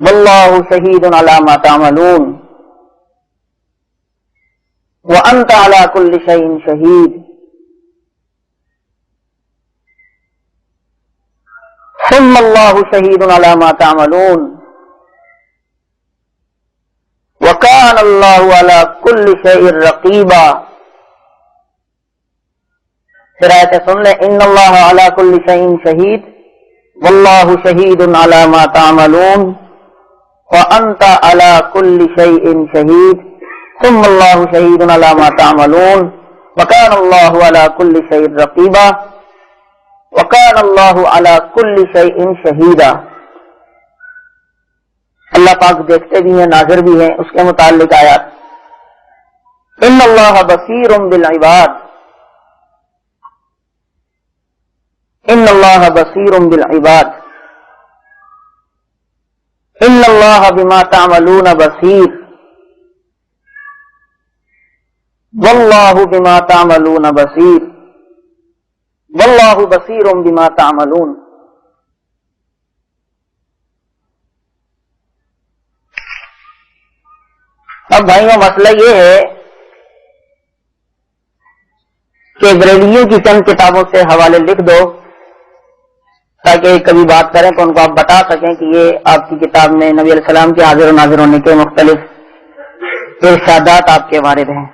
واللہ شہید علی ما تعملون وانت علی کل شیء شہید ثم اللہ شہید علی ما تعملون وَكَانَ اللَّهُ عَلَى كُلِّ شَيْءٍ رَقِيبًا. پھر آیت سن لیں. ان اللہ علی کل شیء شہید واللہ شہید علی ما تعملون وانت علی کل شیء شہید ثم اللہ شہید علی ما تعملون وکان اللہ علی کل شیء رقیبا وکان اللہ علی کل شیء شہیدا. اللہ پاک دیکھتے بھی ہیں ناظر بھی ہیں. اس کے متعلق آیات. ان اللہ بصیر بالعباد. ان اللہ بصیر بالعباد. ان اللہ بما تعملون بصیر واللہ بما تعملون بصیر واللہ بصیر بما تعملون. اب بھائیوں مسئلہ یہ ہے کہ بریلویوں کی چند کتابوں سے حوالے لکھ دو تاکہ کبھی بات کریں تو ان کو آپ بتا سکیں کہ یہ آپ کی کتاب میں نبی علیہ السلام کے حاضر و ناظر ہونے کے مختلف ارشادات آپ کے وارد ہیں.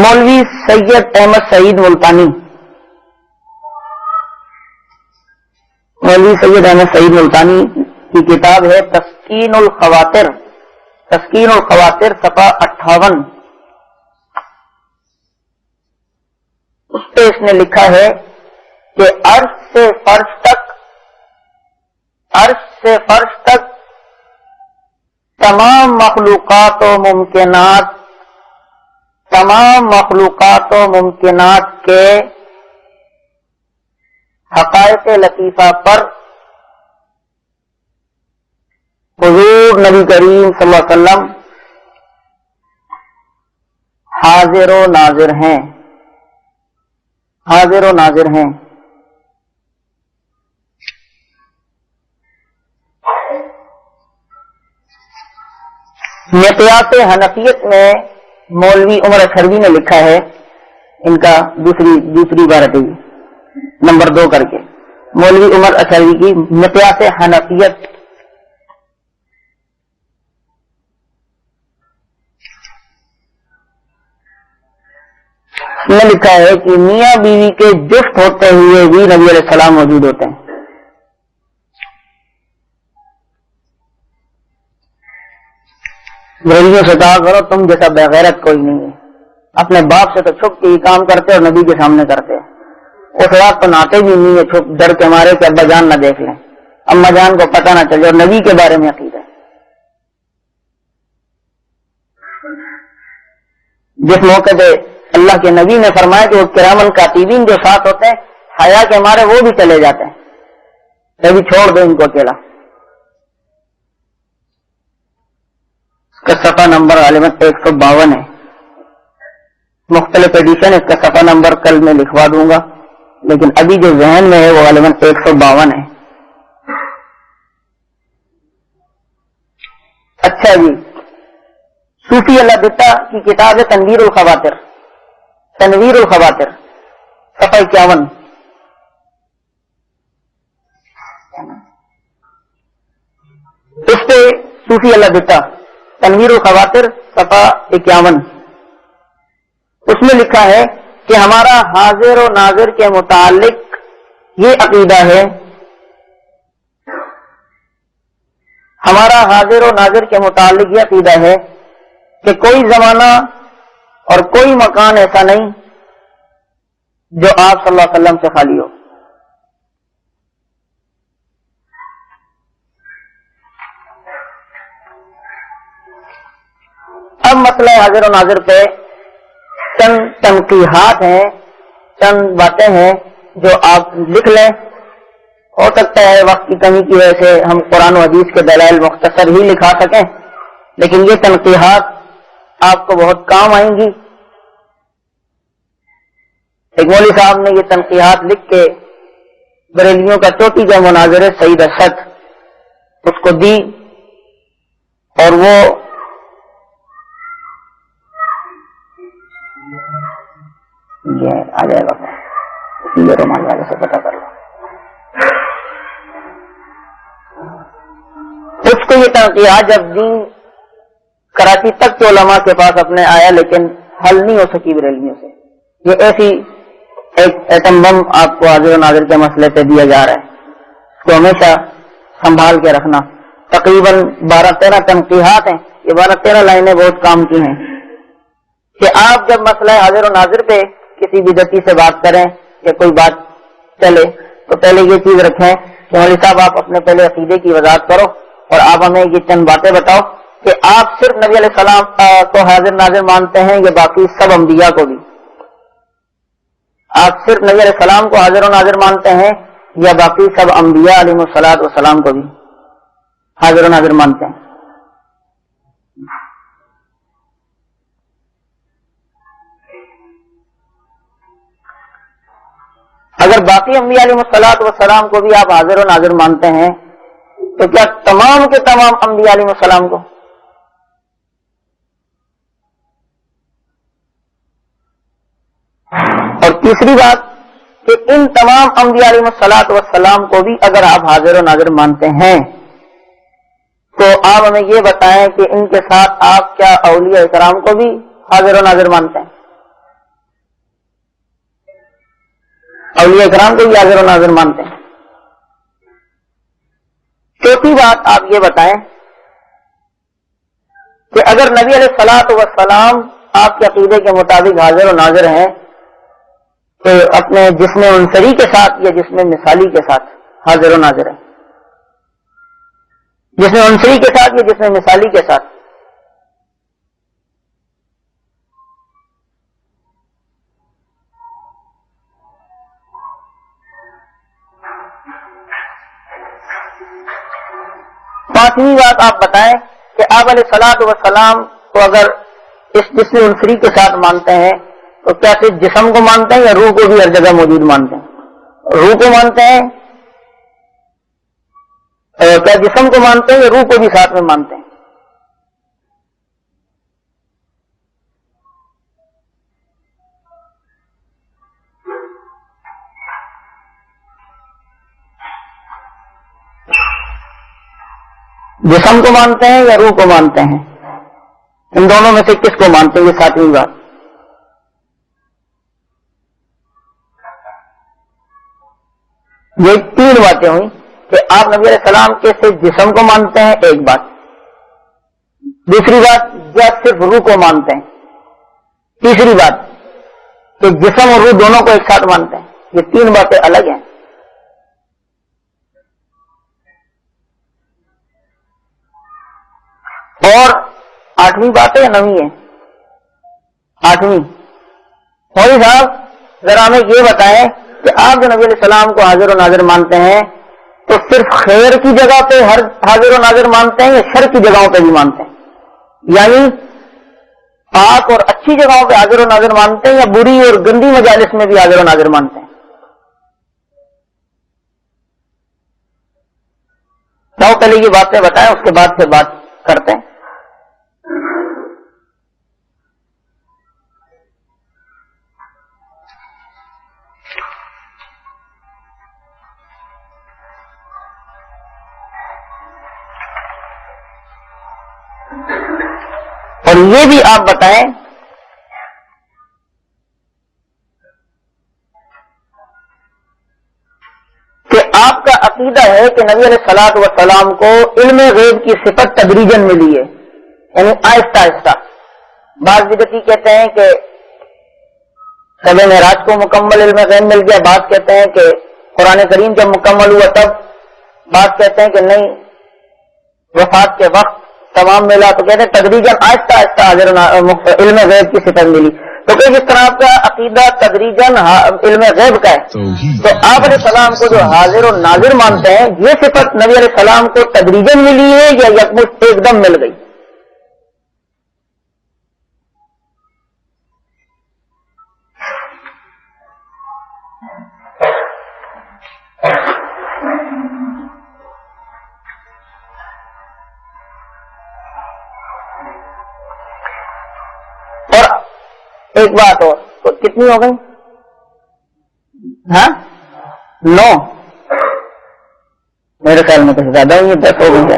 مولوی سید احمد سعید ملتانی مولوی سید احمد سعید ملتانی کی کتاب ہے تسکین الخواطر. تسکین الخواطر صفحہ 58. اس پہ اس نے لکھا ہے کہ عرش سے فرش تک تمام مخلوقات و ممکنات کے حقائق لطیفہ پر حضور نبی کریم صلی اللہ علیہ وسلم حاضر و ناظر ہیں. مقیاس حنفیت میں مولوی عمر اچھروی نے لکھا ہے. ان کا دوسری عبارت ہے نمبر 2 کر کے. مولوی عمر اچھروی کی مقیاس حنفیت. میں لکھا ہے کہ میاں بیوی کے جفت ہوتے ہوئے بھی نبی علیہ السلام موجود ہوتے ہیں. غریبوں سے کہا کرو تم جیسا بغیرت کوئی نہیں ہے. اپنے باپ سے تو چھپ کے یہ کام کرتے اور نبی کے سامنے کرتے. اس رات تو ناتے بھی نہیں ہے چھپ ڈر کے مارے کہ ابا جان نہ دیکھ لیں, اما جان کو پتہ نہ چلے, اور نبی کے بارے میں عقیدہ ہے. جس موقع پہ اللہ کے نبی نے فرمایا کہ وہ کرامن کاتبین جو ساتھ ہوتے ہیں حیا کے مارے وہ بھی چلے جاتے ہیں, کبھی چھوڑ دو ان کو اکیلا. اس کا صفحہ نمبر غالباً 152 ہے. مختلف ایڈیشن اس کا صفحہ نمبر کل میں لکھوا دوں گا, لیکن ابھی جو ذہن میں ہے وہ غالباً 152 ہے. اچھا جی, صوفی اللہ دتا کی کتاب ہے تنویر الخواطر. تنویر الخواطر صفحہ 51. اس پہ صوفی اللہ دتا تنویر الخواطر صفحہ 51. اس میں لکھا ہے کہ ہمارا حاضر و ناظر کے متعلق یہ عقیدہ ہے, ہمارا حاضر و ناظر کے متعلق یہ عقیدہ ہے کہ کوئی زمانہ اور کوئی مکان ایسا نہیں جو آپ صلی اللہ علیہ وسلم سے خالی ہو. اب مسئلہ حاضر و ناظر پہ چند تنقیحات ہیں, چند باتیں ہیں جو آپ لکھ لیں. ہو سکتا ہے وقت کی کمی کی وجہ سے ہم قرآن و حدیث کے دلائل مختصر ہی لکھا سکیں, لیکن یہ تنقیحات آپ کو بہت کام آئیں گی. ایک مولوی صاحب نے یہ تنقیحات لکھ کے بریلیوں کا چوٹی کا مناظر سعید اشد اس کو دی, اور وہ آ جائے گا, یہ رومان والے سے پتہ کر لو. یہ تنقیدات جب دین کراچی تک کے علماء کے پاس اپنے آیا لیکن حل نہیں ہو سکی بریلویوں سے. یہ ایسی ایک ایٹم بم آپ کو حاضر و ناظر کے مسئلے پہ دیا جا رہا ہے, اس کو ہمیشہ سنبھال کے رکھنا. تقریباً 12-13 تنقیحات ہیں. یہ 12-13 لائنیں بہت کام کی ہیں کہ آپ جب مسئلہ حاضر و ناظر پہ کسی بدعتی سے بات کریں یا کوئی بات چلے تو پہلے یہ چیز رکھیں کہ مولوی صاحب آپ اپنے پہلے عقیدے کی وضاحت کرو اور آپ ہمیں یہ چند باتیں بتاؤ کہ آپ صرف نبی علیہ السلام کو حاضر ناظر مانتے ہیں یا باقی سب انبیاء کو بھی؟ آپ صرف نبی علیہ السلام کو حاضر و ناظر مانتے ہیں یا باقی سب انبیاء علیہ الصلوۃ والسلام کو بھی حاضر و ناظر مانتے ہیں؟ اگر باقی انبیاء علیہ الصلوۃ والسلام کو بھی آپ حاضر و ناظر مانتے ہیں تو کیا تمام کے تمام انبیاء علیہ السلام کو؟ اور تیسری بات کہ ان تمام انبیاء علیہ الصلوۃ والسلام کو بھی اگر آپ حاضر و ناظر مانتے ہیں تو آپ ہمیں یہ بتائیں کہ ان کے ساتھ آپ کیا اولیاء کرام کو بھی حاضر و ناظر مانتے ہیں؟ اولیاء کرام کو بھی حاضر و ناظر مانتے ہیں؟ چوتھی بات آپ یہ بتائیں کہ اگر نبی علیہ الصلوۃ والسلام آپ کے عقیدے کے مطابق حاضر و ناظر ہیں تو اپنے جسم عنصری کے ساتھ یا جسم مثالی کے ساتھ حاضر و ناظر ہیں؟ جسم عنصری کے ساتھ یا جسم مثالی کے ساتھ؟ پانچویں بات آپ بتائیں کہ آپ علیہ الصلوۃ والسلام کو اگر اس جسم عنصری کے ساتھ مانتے ہیں تو کیا صرف جسم کو مانتے ہیں یا روح کو بھی ہر جگہ موجود مانتے ہیں؟ روح کو مانتے ہیں؟ کیا جسم کو مانتے ہیں یا روح کو بھی ساتھ میں مانتے ہیں؟ جسم کو مانتے ہیں یا روح کو مانتے ہیں؟ ان دونوں میں سے کس کو مانتے ہیں؟ یہ ساتویں بات. یہ تین باتیں ہوئی کہ آپ نبی علیہ السلام کے صرف جسم کو مانتے ہیں, ایک بات. دوسری بات یا صرف روح کو مانتے ہیں. تیسری بات کہ جسم اور روح دونوں کو ایک ساتھ مانتے ہیں. یہ تین باتیں الگ ہیں. اور آٹھویں بات ہے یا نویں ہے؟ آٹھویں. مولوی صاحب ذرا ہمیں یہ بتائیں کہ آپ جو نبی علیہ السلام کو حاضر و ناظر مانتے ہیں تو صرف خیر کی جگہ پہ ہر حاضر و ناظر مانتے ہیں یا شر کی جگہوں پہ بھی مانتے ہیں؟ یعنی پاک اور اچھی جگہوں پہ حاضر و ناظر مانتے ہیں یا بری اور گندی مجالس میں بھی حاضر و ناظر مانتے ہیں؟ تو پہلے یہ باتیں بتائیں, اس کے بعد پھر بات کرتے ہیں. اور یہ بھی آپ بتائیں کہ آپ کا عقیدہ ہے کہ نبی علیہ الصلوۃ والسلام کو علم غیب کی صفت تدریجاً ملی ہے, یعنی آہستہ آہستہ. بعض بدعتی کہتے ہیں کہ شب معراج کو مکمل علم غیب مل گیا, بعض کہتے ہیں کہ قرآن کریم جب مکمل ہوا تب, بعض کہتے ہیں کہ نہیں وفات کے وقت تمام ملا. تو کہتے ہیں تدریجاً آہستہ آہستہ علم غیب کی صفت ملی. تو کہ جس طرح آپ کا عقیدہ تدریجاً علم غیب کا ہے تو آپ علیہ السلام کو جو حاضر و ناظر مانتے ہیں یہ صفت نبی علیہ السلام کو تدریجاً ملی ہے یا یکمشت ایک دم مل گئی؟ ایک بات اور, تو کتنی ہو گئی؟ ہاں 9. میرے خیال میں کچھ زیادہ ہوئی ہے, 10 ہو گئی ہے.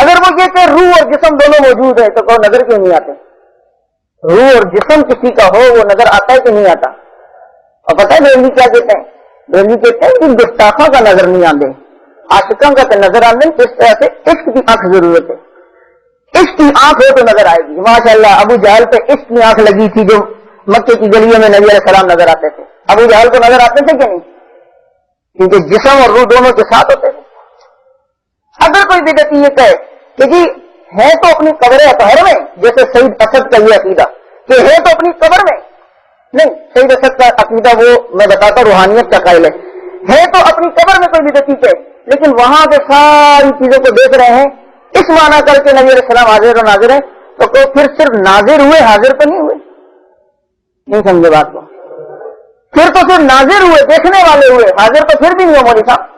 اگر وہ یہ کہ روح اور جسم دونوں موجود ہے تو کہو نظر کیوں نہیں آتے؟ روح اور جسم کسی کا ہو وہ نظر آتا ہے کہ نہیں آتا؟ اور پتہ ہے بریلوی کیا کہتے ہیں؟ بریلوی کہتے ہیں کہ گستاخوں کا نظر نہیں آتے، عاشقوں کا نظر آنے اس طرح سے عشق کی آنکھ ضرورت ہے. عشق کی آنکھ ہو تو نظر آئے گی. ماشاءاللہ ابو جہل پہ عشق کی آنکھ لگی تھی جو مکے کی گلیوں میں نبی علیہ السلام نظر آتے تھے. ابو جہل کو نظر آتے تھے کہ نہیں؟ کیونکہ جسم اور روح دونوں کے ساتھ ہوتے تھے. اگر کوئی بدعتی یہ کہے کہ جی ہے تو اپنی قبر اطہر میں، جیسے سید اسد کا یہ عقیدہ کہ ہے تو اپنی قبر میں، نہیں، سید اسد کا عقیدہ وہ میں بتاتا روحانیت کا قائل ہے تو اپنی قبر میں کوئی بدعتی کہے، لیکن وہاں کے ساری چیزوں کو دیکھ رہے ہیں اس معنی کر کے نبی علیہ السلام حاضر و ناظر ہیں، تو پھر صرف ناظر ہوئے، حاضر تو نہیں ہوئے؟ نہیں سمجھے بات کو؟ پھر تو صرف ناظر ہوئے، دیکھنے والے ہوئے، حاضر تو پھر بھی نہیں ہو مولوی صاحب.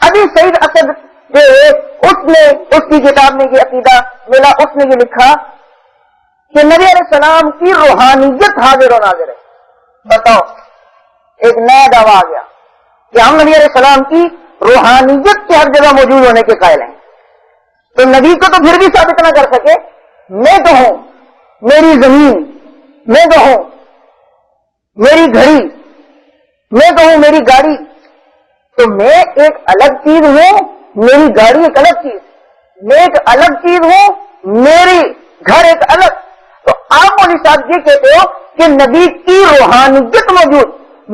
ابھی سید اسد جو اس نے اس کی کتاب میں یہ عقیدہ ملا، اس نے یہ لکھا کہ نبی علیہ السلام کی روحانیت حاضر و ناظر ہے. بتاؤ، ایک نیا دعویٰ آ گیا کہ ہم نبی علیہ السلام کی روحانیت کے ہر جگہ موجود ہونے کے قائل ہیں. تو نبی کو تو پھر بھی ثابت نہ کر سکے. میں تو ہوں میری زمین، میں تو ہوں میری گھڑی، میں تو ہوں میری گاڑی، تو میں ایک الگ چیز ہوں، میری گاڑی ایک الگ چیز، میں ایک الگ چیز ہوں، میری گھر ایک الگ. تو آپ مولوی صاحب یہ کہتے ہو کہ نبی کی روحانیت موجود،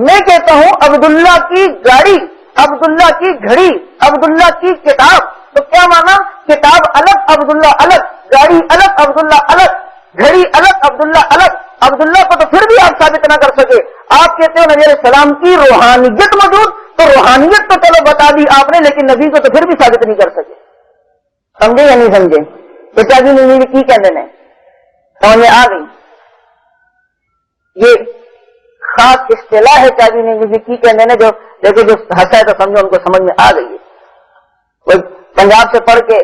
میں کہتا ہوں عبداللہ کی گاڑی، عبداللہ کی گھڑی، عبداللہ کی کتاب. تو کیا مانا؟ کتاب الگ، عبداللہ الگ، گاڑی الگ، عبداللہ الگ، گھڑی الگ، عبداللہ الگ. عبداللہ کو تو پھر بھی آپ ثابت نہ کر سکے. آپ کہتے ہو نبی علیہ السلام کی روحانیت موجود، تو روحانیت تو چلو بتا دی آپ نے، لیکن نبی کو تو پھر بھی ثابت نہیں کر سکے. سمجھے یا نہیں سمجھے؟ تو چاہیے نہیں کی کہنے نے سمجھ میں آ گئی. یہ خاص اصطلاح ہے چاہیے نہیں کی کہنے نے، جو دیکھو جو ہنسا ہے تو سمجھو ان کو سمجھ میں آ گئی ہے. کوئی پنجاب سے پڑھ کے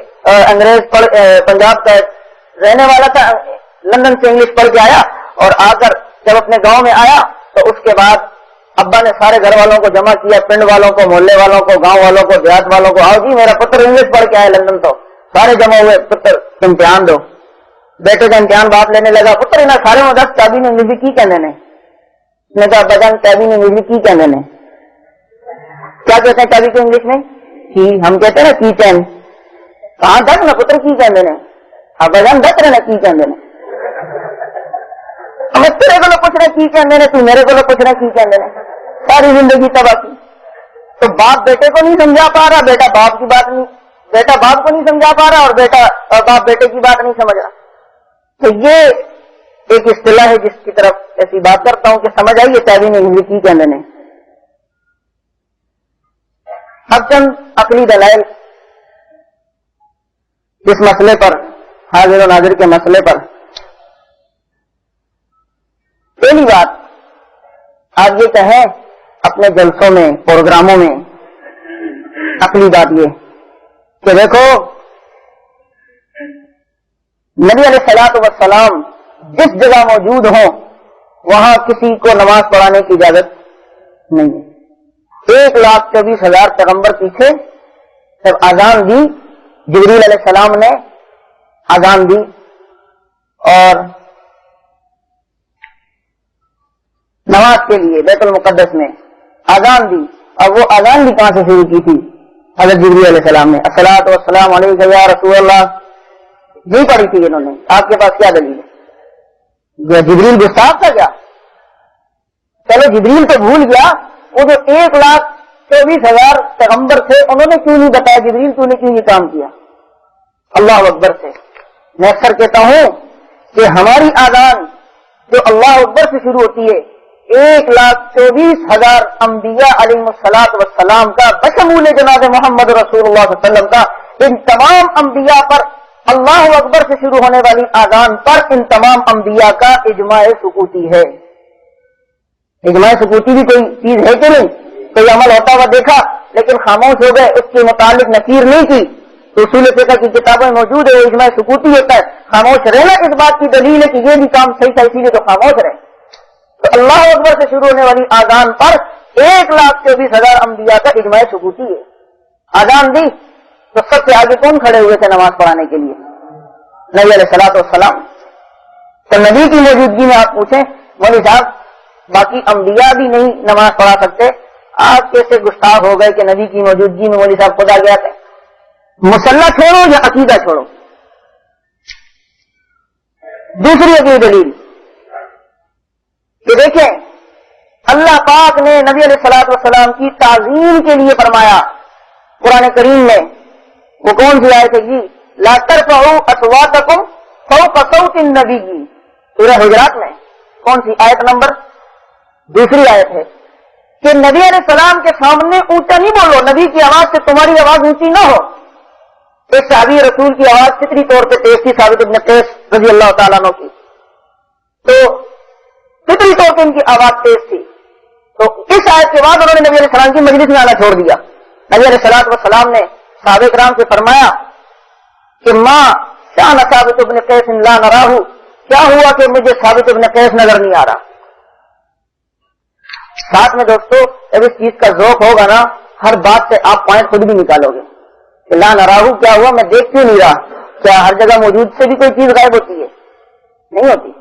انگریز پنجاب کا رہنے والا تھا، لندن سے انگلش پڑھ کے آیا، اور آ کر جب اپنے گاؤں میں آیا تو اس کے بعد ابا نے سارے گھر والوں کو جمع کیا، پنڈ والوں کو، محلے والوں کو، گاؤں والوں کو، دیہات والوں کو. آؤ جی میرا پتر انگلش پڑھ کے آیا لندن. تو سارے جمع ہوئے، پتر امتحان دو. بیٹے کا امتحان باپ لینے لگا، پتر انہیں سارے میں 10 چابی نے انگلش کی کہنے نے. نے کہا ابا جان چابی نے انگلش کی کہنے نے. کیا کہتے ہیں چابی کو انگلش میں؟ کی. ہم کہتے ہیں نا کی چین. کہاں 10 نہ پتر کی کہنے نے. ابا جان 10 رہنا کی کہنے نے. ہمیں تیرے کو کچھ نہ کی کہنے نے، تو میرے کو کچھ نہ کی کہنے نے. ساری زندگی تباہ کی. تو باپ بیٹے کو نہیں سمجھا پا رہا، بیٹا باپ کی بات نہیں، بیٹا باپ کو نہیں سمجھا پا رہا، اور باپ بیٹے کی بات نہیں سمجھ رہا. تو یہ ایک اصطلاح ہے جس کی طرف ایسی بات کرتا ہوں کہ سمجھ آئیے چابی نے انگلش کی کہنے نے. اب چند عقلی دلائل اس مسئلے پر، حاضر و ناظر کے مسئلے پر. پہلی بات، آپ یہ کہیں اپنے جلسوں میں، پروگراموں میں، عقلی بات یہ کہ دیکھو نبی علیہ الصلوۃ والسلام جس جگہ موجود ہوں وہاں کسی کو نماز پڑھانے کی اجازت نہیں ہے. 1,24,000 پیغمبر پیچھے جب اذان دی، جبریل علیہ السلام نے اذان دی اور نماز کے لیے بیت المقدس میں اذان دی. اور وہ اذان بھی کہاں سے شروع کی تھی؟ حضرت جبریل علیہ السلام نے الصلاۃ والسلام علیک یا رسول اللہ نہیں پڑھی تھی انہوں نے. آپ کے پاس کیا دلیل ہے؟ جبریل گستاخ تھا کیا؟ چلو جبریل تو بھول گیا، وہ جو 1,24,000 پیغمبر تھے انہوں نے کیوں نہیں بتایا جبریل تو نے کیوں یہ کام کیا؟ اللہ اکبر سے میں اکثر کہتا ہوں کہ ہماری اذان جو اللہ اکبر سے شروع ہوتی ہے 1,24,000 انبیاء علیہ الصلوۃ والسلام کا بشمول جناب محمد رسول اللہ صلی اللہ علیہ وسلم کا، ان تمام انبیاء پر اللہ اکبر سے شروع ہونے والی اذان پر ان تمام انبیاء کا اجماع سکوتی ہے. اجماع سکوتی بھی کوئی چیز ہے کہ نہیں؟ کوئی عمل ہوتا ہوا دیکھا لیکن خاموش ہو گئے، اس کے متعلق نفیر نہیں کی، تو اصول فقہ کی کتابیں موجود ہے، وہ اجماع سکوتی ہوتا ہے. خاموش رہنا اس بات کی دلیل ہے کہ یہ بھی کام صحیح تھا اسی لیے تو خاموش رہے. تو اللہ اکبر سے شروع ہونے والی اذان پر 1,24,000 انبیاء کا اجماع سکوتی ہے. اذان دی تو سب سے آگے کون کھڑے ہوئے تھے نماز پڑھانے کے لیے؟ نبی علیہ الصلوۃ والسلام. تو نبی کی موجودگی میں آپ پوچھیں مولوی صاحب باقی انبیاء بھی نہیں نماز پڑھا سکتے، آپ کیسے گستاخ ہو گئے کہ نبی کی موجودگی میں مولوی صاحب خدا گیا تھا؟ مسلح چھوڑو یا عقیدہ چھوڑو. دوسری عقیدہ دلیل کہ دیکھیں اللہ پاک نے نبی علیہ الصلوۃ والسلام کی تعظیم کے لیے فرمایا قرآن کریم میں. وہ کون سی آیت ہے جی؟ لا ترفعوا اصواتکم فوق صوت النبی، سورہ حجرات میں. کون سی آیت نمبر؟ دوسری آیت ہے کہ نبی علیہ السلام کے سامنے اونچا نہیں بولو، نبی کی آواز سے تمہاری آواز اونچی نہ ہو. ایک صحابی رسول کی آواز فطری طور پہ تیز تھی، ثابت بن قیس رضی اللہ تعالیٰ عنہ کی، تو فطری طور پہ ان کی آواز تیز تھی. تو اس آیت کے بعد انہوں نے نبی علیہ السلام کی مجلس میں آنا چھوڑ دیا. نبی علیہ الصلوۃ والسلام نے صحابہ کرام سے فرمایا کہ ماں شان ثابت بن قیس لا نراہ، کیا ہوا کہ مجھے ثابت بن قیس نظر نہیں آ رہا. ساتھ میں دوستو جب اس چیز کا ذوق ہوگا نا، ہر بات سے آپ پوائنٹ خود بھی نکالو گے کہ لا نراہ کیا ہوا، میں دیکھ کیوں نہیں رہا. کیا ہر جگہ موجود سے بھی کوئی چیز غائب ہوتی ہے؟ نہیں ہوتی.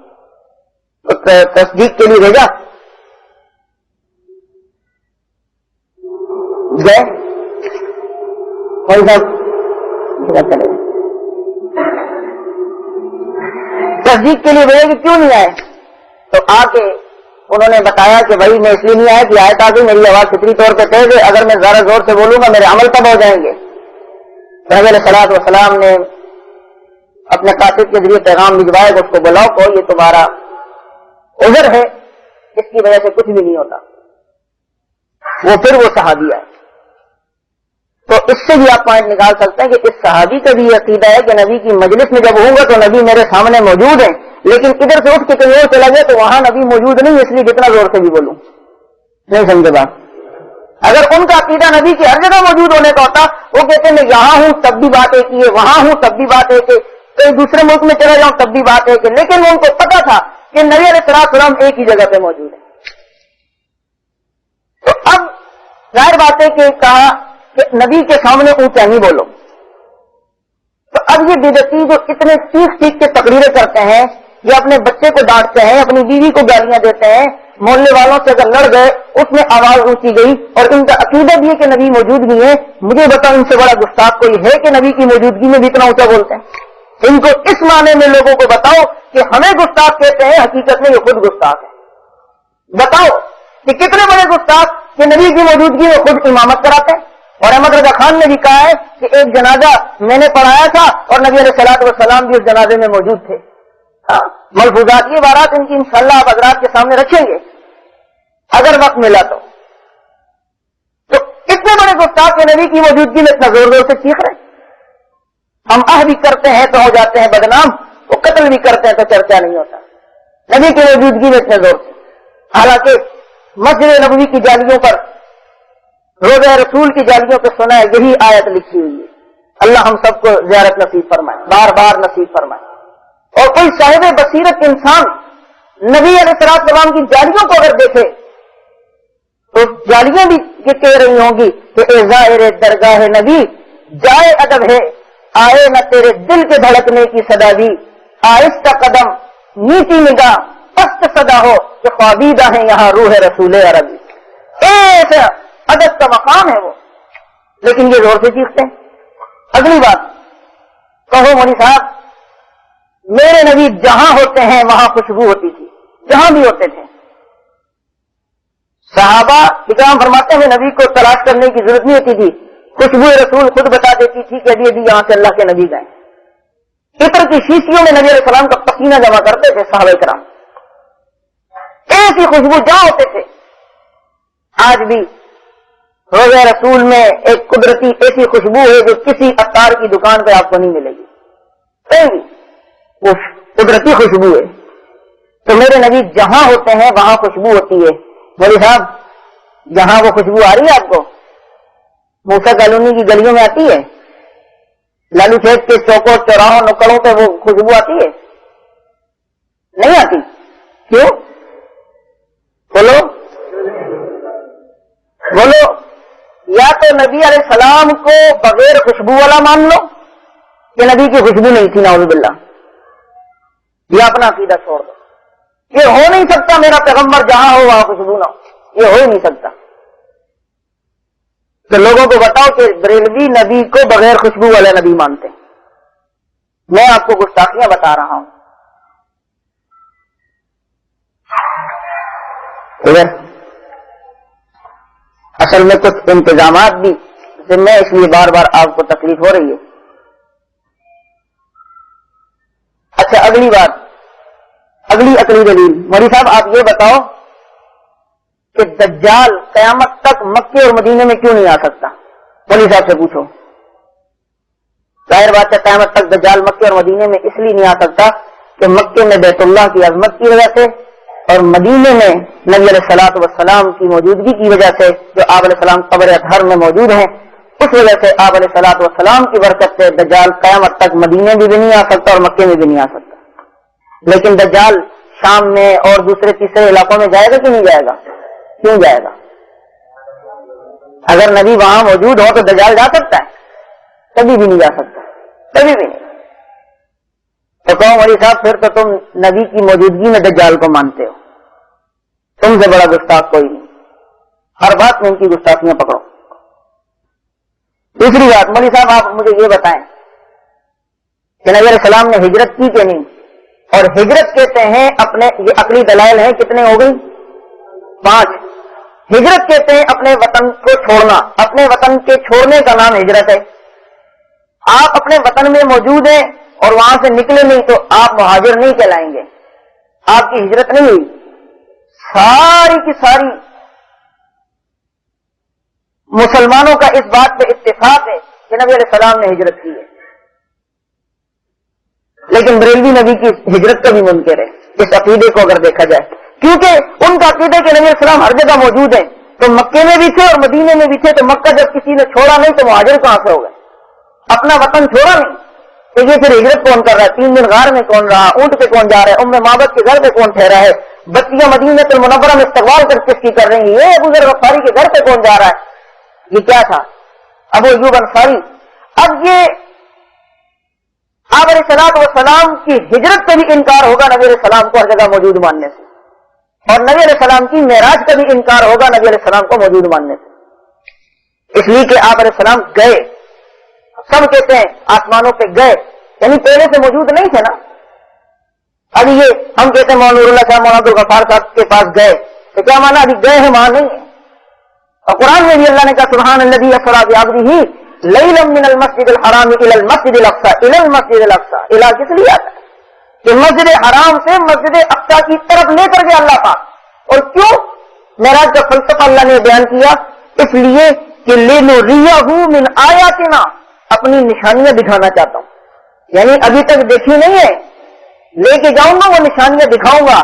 تو تصدیق کے لیے بھیجا گئے کوئی صاحب تصدیق کے لیے بھیجے کہ کیوں نہیں آئے. تو آ کے انہوں نے بتایا کہ بھائی میں اس لیے نہیں آیا کہ آیت آ گئی، میری آواز فطری طور پہ تیز ہے، اگر میں زیادہ زور سے بولوں گا میرے عمل تب ہو جائیں گے. نبی علیہ الصلوۃ والسلام نے اپنے قاصد کے ذریعے پیغام بھجوایا کہ اس کو بلاؤ کو یہ تمہارا عذر ہے، اس کی وجہ سے کچھ بھی نہیں ہوتا. وہ صحابی آئے. تو اس سے بھی آپ پوائنٹ نکال سکتے ہیں کہ اس صحابی کا بھی یہ عقیدہ ہے کہ نبی کی مجلس میں جب ہوں گا تو نبی میرے سامنے موجود ہیں، لیکن ادھر سے اٹھ کے کہیں اور چلا گیا تو وہاں نبی موجود نہیں، اس لیے جتنا زور سے بھی بولوں. نہیں سمجھے بات؟ اگر ان کا عقیدہ نبی کی ہر جگہ موجود ہونے کا ہوتا، وہ کہتے ہیں میں یہاں ہوں تب بھی بات ایک ہی ہے، وہاں ہوں تب بھی بات ایک ہے، کہیں دوسرے ملک میں چلا جاؤں تب بھی بات ایک ہے. لیکن ان کو پتا تھا کہ نبی علیہ السلام ایک ہی جگہ پہ موجود ہے. تو اب ظاہر بات ہے کہ کہا کہ نبی کے سامنے اونچا نہیں بولو. تو اب یہ بدعتی جو اتنے چیخ چیخ کے تقریریں کرتے ہیں، یہ اپنے بچے کو ڈانٹتے ہیں، اپنی بیوی کو گالیاں دیتے ہیں، محلے والوں سے اگر لڑ گئے اس میں آواز اونچی گئی، اور ان کا عقیدہ بھی ہے کہ نبی موجود نہیں ہے. مجھے بتاؤ ان سے بڑا گستاخ کوئی ہے کہ نبی کی موجودگی میں بھی اتنا اونچا بولتے ہیں؟ ان کو اس معنی میں لوگوں کو بتاؤ کہ ہمیں گستاخ کہتے ہیں، حقیقت میں یہ خود گستاخ ہے. بتاؤ کہ کتنے بڑے گستاخ کہ نبی کی موجودگی میں خود امامت کراتے ہیں. اور احمد رضا خان نے بھی کہا ہے کہ ایک جنازہ میں نے پڑھایا تھا اور نبی علیہ الصلوۃ والسلام بھی اس جنازے میں موجود تھے. ملفوظات یہ بارات ان کی انشاءاللہ آپ حضرات کے سامنے رکھیں گے اگر وقت ملا تو. اتنے بڑے گستاخ کے نبی کی موجودگی میں اتنا زور زور سے چیخ رہے ہیں. ہم بھی کرتے ہیں تو ہو جاتے ہیں بدنام، وہ قتل بھی کرتے ہیں تو چرچا نہیں ہوتا. نبی کی موجودگی میں اتنے زور سے، حالانکہ مسجد نبوی کی جالیوں پر، روضہ رسول کی جالیوں پہ سنا ہے یہی آیت لکھی ہوئی ہے. اللہ ہم سب کو زیارت نصیب فرمائے، بار بار نصیب فرمائے. اور کوئی صاحب بصیرت انسان نبی علیہ السلام کی جالیوں کو اگر دیکھے تو جالیاں بھی یہ کہہ رہی ہوں گی کہ اے ظاہر درگاہ نبی جائے ادب ہے، آئے نہ تیرے دل کے دھڑکنے کی صدا بھی، آہستہ قدم نیچی نگاہ پست صدا ہو کہ خوابیدہ ہے یہاں روح رسول عربی. ایسا ادب کا مقام ہے وہ، لیکن یہ زور سے چیختے ہیں. اگلی بات کہو مولوی صاحب میرے نبی جہاں ہوتے ہیں وہاں خوشبو ہوتی تھی، جہاں بھی ہوتے تھے. صحابہ اکرام فرماتے ہیں نبی کو تلاش کرنے کی ضرورت نہیں ہوتی تھی، خوشبو رسول خود بتا دیتی تھی کہ ابھی یہاں سے اللہ کے نبی گئے. عطر کی شیشیوں میں نبی علیہ السلام کا پسینہ جمع کرتے تھے صحابہ کرام، ایسی خوشبو جہاں ہوتے تھے. آج بھی روضہ رسول میں ایک قدرتی ایسی خوشبو ہے جو کسی عطار کی دکان پہ آپ کو نہیں ملے گی، کہیں بھی وہ قدرتی خوشبو ہے. تو میرے نبی جہاں ہوتے ہیں وہاں خوشبو ہوتی ہے. مولوی صاحب جہاں وہ خوشبو آ رہی ہے آپ کو موسیٰ کالونی کی گلیوں میں آتی ہے، لالو کھیت کے چوکوں چوراہوں نکڑوں پہ وہ خوشبو آتی ہے؟ نہیں آتی. کیوں؟ بولو بولو. یا تو نبی علیہ السلام کو بغیر خوشبو والا مان لو کہ نبی کی خوشبو نہیں تھی نعوذ باللہ، یہ اپنا عقیدہ چھوڑ دو. یہ ہو نہیں سکتا میرا پیغمبر جہاں ہو وہاں خوشبو نہ ہو، یہ ہو ہی نہیں سکتا. تو لوگوں کو بتاؤ کہ بریلوی نبی کو بغیر خوشبو والے نبی مانتے ہیں. میں آپ کو گستاخیاں بتا رہا ہوں. اصل میں کچھ انتظامات بھی میں اس لیے بار بار آپ کو تکلیف ہو رہی ہے. اچھا اگلی بات، اگلی عقلی دلیل. مولوی صاحب آپ یہ بتاؤ کہ دجال قیامت تک مکے اور مدینے میں کیوں نہیں آ سکتا؟ مولوی صاحب سے پوچھو. ظاہر بات ہے قیامت تک دجال مکے اور مدینے میں اس لیے نہیں آ سکتا کہ مکے میں بیت اللہ کی عظمت کی وجہ سے اور مدینے میں نبی علیہ الصلوۃ والسلام کی موجودگی کی وجہ سے، جو آپ علیہ السلام قبر اطہر میں موجود ہیں، اس وجہ سے آپ علیہ الصلوۃ والسلام کی برکت سے دجال قیامت تک مدینے میں بھی نہیں آ سکتا اور مکے میں بھی نہیں آ سکتا. لیکن دجال شام میں اور دوسرے تیسرے علاقوں میں جائے گا کہ نہیں جائے گا؟ کیوں جائے گا؟ اگر نبی وہاں موجود ہو تو دجال جا سکتا ہے؟ کبھی بھی نہیں جا سکتا، کبھی بھی نہیں. تو کہو مولوی صاحب پھر تو تم نبی کی موجودگی میں دجال کو مانتے ہو، تم سے بڑا گستاخ کوئی نہیں. ہر بات میں ان کی گستاخیاں پکڑو. دوسری بات، مولوی صاحب آپ مجھے یہ بتائیں کہ نبی علیہ السلام نے ہجرت کی کہ نہیں؟ اور ہجرت کہتے ہیں اپنے، یہ عقلی دلائل ہیں، کتنے ہو گئی؟ 5. ہجرت کہتے ہیں اپنے وطن کو چھوڑنا. اپنے وطن کے چھوڑنے کا نام ہجرت ہے. آپ اپنے وطن میں موجود ہیں اور وہاں سے نکلے نہیں تو آپ مہاجر نہیں کہلائیں گے، آپ کی ہجرت نہیں ہوئی. ساری کی ساری مسلمانوں کا اس بات پہ اتفاق ہے کہ نبی علیہ السلام نے ہجرت کی ہے. لیکن بریلوی نبی کی ہجرت کا بھی منکر ہے اس عقیدے کو اگر دیکھا جائے، کیونکہ ان کا عقیدہ کہ نبی علیہ السلام ہر جگہ موجود ہیں. تو مکے میں بھی تھے اور مدینے میں بھی تھے، تو مکہ جب کسی نے چھوڑا نہیں تو مہاجر کہاں سے ہو گئے؟ اپنا وطن چھوڑا نہیں تو یہ پھر ہجرت کون کر رہا ہے؟ 3 دن غار میں کون رہا؟ اونٹ پہ کون جا رہا ہے؟ معبد کے گھر پہ کون ٹھہرا ہے؟ بچیاں مدینہ المنورہ میں استقبال کر کس کی کر رہی ہیں؟ یہ ابو ذر غفاری کے گھر پہ کون جا رہا ہے؟ یہ کیا تھا؟ ابو ایوب انصاری. اب یہ آپ علیہ الصلوۃ والسلام کی ہجرت کا بھی انکار ہوگا نبی علیہ السلام کو ہر جگہ موجود ماننے سے، اور نبی علیہ السلام کی معراج کا بھی انکار ہوگا نبی علیہ السلام کو موجود ماننے سے. اس لیے کہ آپ علیہ السلام گئے، سب کہتے ہیں آسمانوں پہ گئے، یعنی پہلے سے موجود نہیں تھے نا. ابھی یہ ہم کہتے ہیں مولانا نور اللہ صاحب، مولانا عبدالغفار صاحب کے پاس گئے، تو کیا مانا ابھی گئے ہیں وہاں نہیں ہے؟ اور قرآن میں بھی اللہ نے کہا سبحان الذی اسری بعبدہ لیلا من المسجد الحرام الی المسجد الاقصی، الی المسجد الاقصی. الی کس لیے آتا ہے؟ کہ مسجد حرام سے مسجد اقصی کی طرف لے کر گیا اللہ پاک. اور کیوں؟ معراج کا فلسفہ اللہ نے بیان کیا، اس لیے کہ لنریہ من آیاتنا، اپنی نشانیاں دکھانا چاہتا ہوں. یعنی ابھی تک دیکھی نہیں ہے، لے کے جاؤں گا وہ نشانیاں دکھاؤں گا.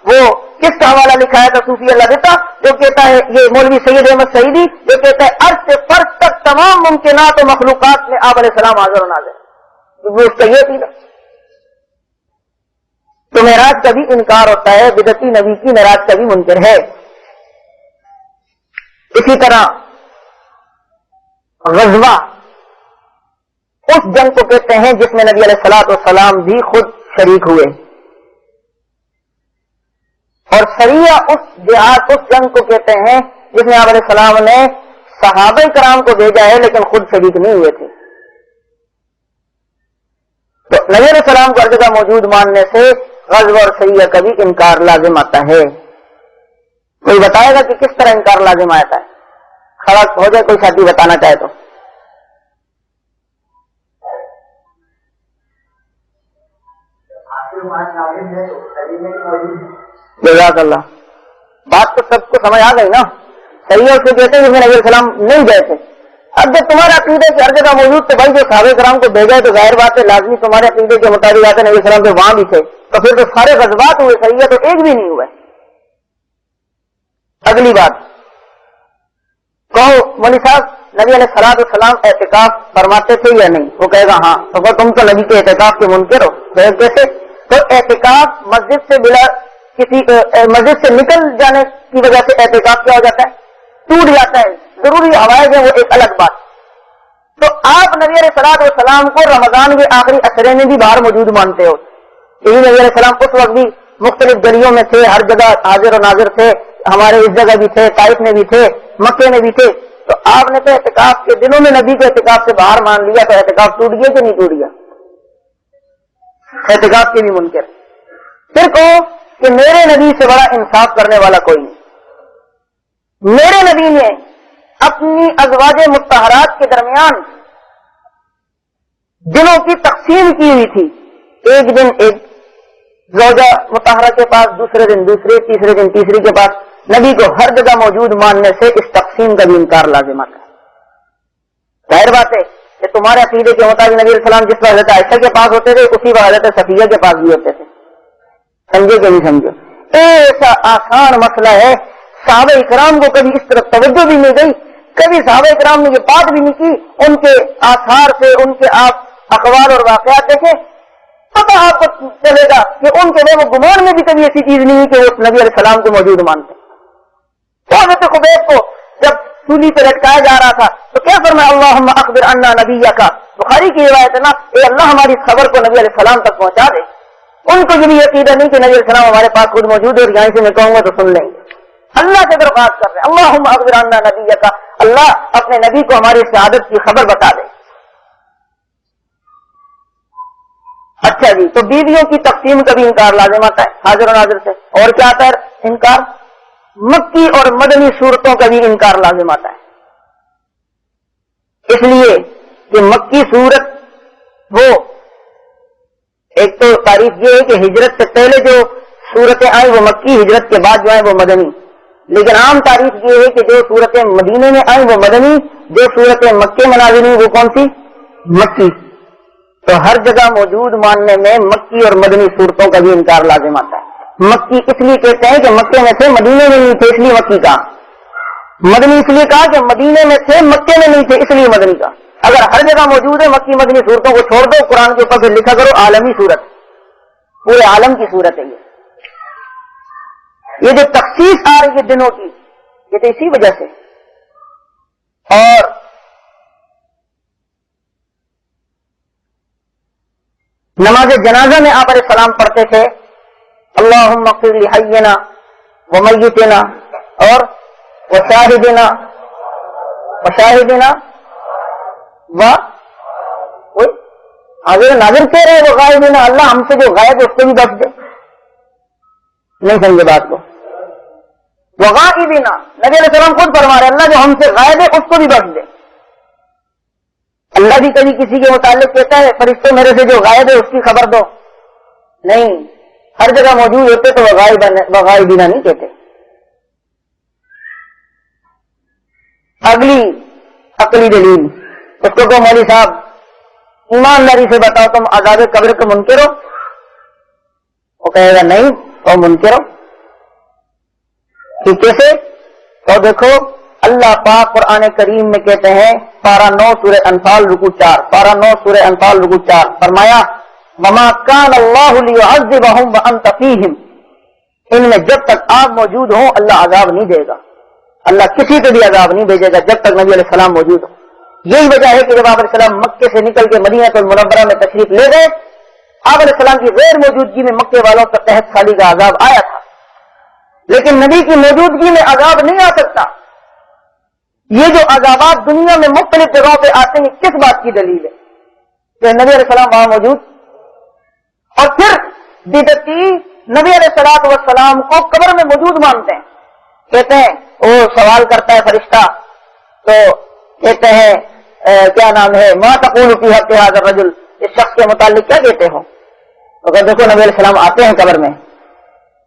وہ کس کا حوالہ لکھایا تھا صوفی اللہ دیتا، جو کہتا ہے، یہ مولوی سید احمد سعیدی جو کہتا ہے عرش سے فرش تک تمام ممکنات و مخلوقات میں آپ علیہ السلام حاضر و ناظر، کیونکہ اس کا یہ تھی. تو معراج کا بھی انکار ہوتا ہے، بدعتی نبی کی معراج کا بھی منکر ہے. اسی طرح غزوہ اس جنگ کو کہتے ہیں جس میں نبی علیہ الصلوۃ والسلام بھی خود شریک ہوئے، اور سریہ اس جہاد، اس جنگ کو کہتے ہیں جس میں آپ علیہ السلام نے صحابہ کرام کو بھیجا ہے لیکن خود شریک نہیں ہوئے تھے. تو نبی علیہ السلام کو ہر جگہ موجود ماننے سے غزوہ اور سریہ کا بھی انکار لازم آتا ہے. کوئی بتائے گا کہ کس طرح انکار لازم آتا ہے؟ کھڑا ہو جائے کوئی ساتھی بتانا چاہے تو. جزاک اللہ. بات تو سب کو سمجھ آ گئی نا. صحیح ہے، اس کو کہتے ہیں جس میں نبی علیہ السلام نہیں گئے تھے. اب جب تمہارا عقیدہ کہ ہر جگہ موجود تھے، بھائی جو صحابہ کرام کو بھیجا ہے تو ظاہر بات ہے لازمی تمہارے عقیدے کے مطابق آتے نبی علیہ السلام کے وہاں بھی تھے، تو پھر تو سارے غزوات ہوئے، صحیح ہے تو ایک بھی نہیں ہوا. اگلی بات کہو مولوی صاحب نبی علیہ الصلوۃ والسلام اعتکاف فرماتے تھے یا نہیں؟ وہ کہے گا ہاں. تو تم تو نبی کے اعتکاف کے منکر ہو. کیسے؟ تو اعتکاف مسجد سے بلا کسی مسجد سے نکل جانے کی وجہ سے اعتکاف کیا ہو جاتا ہے؟ ٹوٹ جاتا ہے، ضروری حوائج ہے وہ ایک الگ بات. تو آپ نبی علیہ الصلوۃ والسلام کو رمضان کے آخری عشرے میں بھی باہر موجود مانتے ہو. یہی نبی علیہ السلام اس وقت بھی مختلف گلیوں میں تھے، ہر جگہ حاضر و ناظر تھے. ہمارے اس جگہ بھی تھے، طائف میں بھی تھے، مکے میں بھی تھے. تو آپ نے تو اعتکاف کے دنوں میں نبی کے اعتکاف سے باہر مان لیا، تو اعتکاف ٹوٹ گیا کہ نہیں ٹوٹ گیا؟ اعتکاف کے بھی منکر. پھر کہو کہ میرے نبی سے بڑا انصاف کرنے والا کوئی نہیں. میرے نبی نے اپنی ازواج مطہرات کے درمیان دنوں کی تقسیم کی ہوئی تھی. ایک دن ایک زوجہ مطہرہ کے پاس، دوسرے دن دوسرے، تیسرے دن تیسری کے پاس. نبی کو ہر جگہ موجود ماننے سے اس تقسیم کا بھی انکار لازم آتا ہے. ظاہر بات ہے کہ تمہارے عقیدے کے مطابق نبی علیہ السلام جس وقت حضرت عائشہ کے پاس ہوتے تھے اسی وقت حضرت صفیہ کے پاس بھی ہوتے تھے. سمجھے کہ نہیں سمجھے؟ ایسا آسان مسئلہ ہے. صحابہ اکرام کو کبھی اس طرف توجہ بھی نہیں گئی، کبھی صحابہ اکرام نے یہ بات بھی نہیں کی. ان کے آثار سے ان کے آپ اقوال اور واقعات دیکھیں، پتہ آپ کو چلے گا کہ ان کے وہ گمان میں بھی کبھی ایسی چیز نہیں ہوئی کہ وہ نبی علیہ السلام کو موجود مانتے. تو حضرت خبیب کو جب سولی پہ لٹکایا جا رہا تھا تو کیا فرمایا؟ اللہم اخبر عنا نبیک. بخاری کی روایت ہے نا، اے اللہ ہماری خبر کو نبی علیہ السلام تک پہنچا دے. ان کو یہ بھی عقیدہ نہیں کہ نبی علیہ السلام ہمارے پاس خود موجود ہے اور یہیں سے میں کہوں گا تو سن لیں گے. اللہ سے درخواست کر رہے ہیں، اللہم اخبر عنا نبیک، اللہ اپنے نبی کو ہماری شہادت کی خبر بتا دے. اچھا جی، تو بیویوں کی تقسیم کا بھی انکار لازم آتا ہے حاضر و ناظر سے. اور کیا آتا ہے انکار؟ مکی اور مدنی صورتوں کا بھی انکار لازم آتا ہے. اس لیے کہ مکی صورت وہ ایک تو تعریف یہ ہے کہ ہجرت سے پہلے جو صورتیں آئیں وہ مکی، ہجرت کے بعد جو آئیں وہ مدنی. لیکن عام تعریف یہ ہے کہ جو صورتیں مدینے میں آئیں وہ مدنی، جو صورتیں مکے میں نازل ہوئی وہ کون سی؟ مکی. تو ہر جگہ موجود ماننے میں مکی اور مدنی صورتوں کا بھی انکار لازم آتا ہے. مکی اس لیے کہتے ہیں کہ مکے میں تھے مدینے میں نہیں تھے اس لیے مکی کا. مدنی اس لیے کہا کہ مدینے میں تھے مکے میں نہیں تھے اس لیے مدنی کا. اگر ہر جگہ موجود ہے مکی مدنی صورتوں کو چھوڑ دو، قرآن کے اوپر پھر لکھا کرو عالمی صورت، پورے عالم کی صورت ہے. یہ جو تخصیص آ رہی ہے دنوں کی یہ تو اسی وجہ سے. اور نماز جنازہ میں آپ علیہ السلام پڑھتے تھے اللہم اغفر لحینا ومیتنا اور وشاہدنا حاضر ناظر کہہ رہے وہ غائبنا، اللہ ہم سے جو غائب ہے اس کو بھی بخش دے. نہیں سمجھے بات کو؟ وغائبنا نبی علیہ السلام خود فرما رہے اللہ جو ہم سے غائب ہے اس کو بھی بخش دے. اللہ بھی کبھی کسی کے متعلق کہتا ہے فرشتوں میرے سے جو غائب ہے اس کی خبر دو؟ نہیں، ہر جگہ موجود ہوتے تو غائبنا نہیں کہتے. اگلی عقلی دلیل اس کو کہ مولوی صاحب ایمانداری سے بتاؤ تم عذاب قبر کو منکر ہو؟ وہ کہے گا نہیں تو منکر ہو. کیسے؟ تو دیکھو اللہ پاک قرآن کریم میں کہتے ہیں پارہ 9 سورہ انفال رکوع 4، پارہ 9 سورہ انفال رکوع 4 فرمایا وما کان اللہ لیعذبہم وانت فیہم، ان میں جب تک آپ موجود ہوں اللہ عذاب نہیں دے گا. اللہ کسی کو بھی عذاب نہیں بھیجے گا جب تک نبی علیہ السلام موجود ہو. یہی وجہ ہے کہ جب آپ علیہ السلام مکے سے نکل کے مدینہ المنورہ میں تشریف لے گئے آپ علیہ السلام کی غیر موجودگی میں مکے والوں کا تحت خالی کا عذاب آیا تھا، لیکن نبی کی موجودگی میں عذاب نہیں آ سکتا. یہ جو عذابات دنیا میں مختلف جگہوں پہ آتے ہیں کس بات کی دلیل ہے؟ کہ نبی علیہ السلام وہاں موجود. اور پھر بدعتی نبی علیہ السلام کو قبر میں موجود مانتے ہیں. کہتے ہیں وہ سوال کرتا ہے فرشتہ تو کہتے ہیں کیا نام ہے ما تقول فی حق ھذا الرجل، اس شخص کے متعلق کیا کہتے ہو؟ تو دیکھو نبی علیہ السلام آتے ہیں قبر میں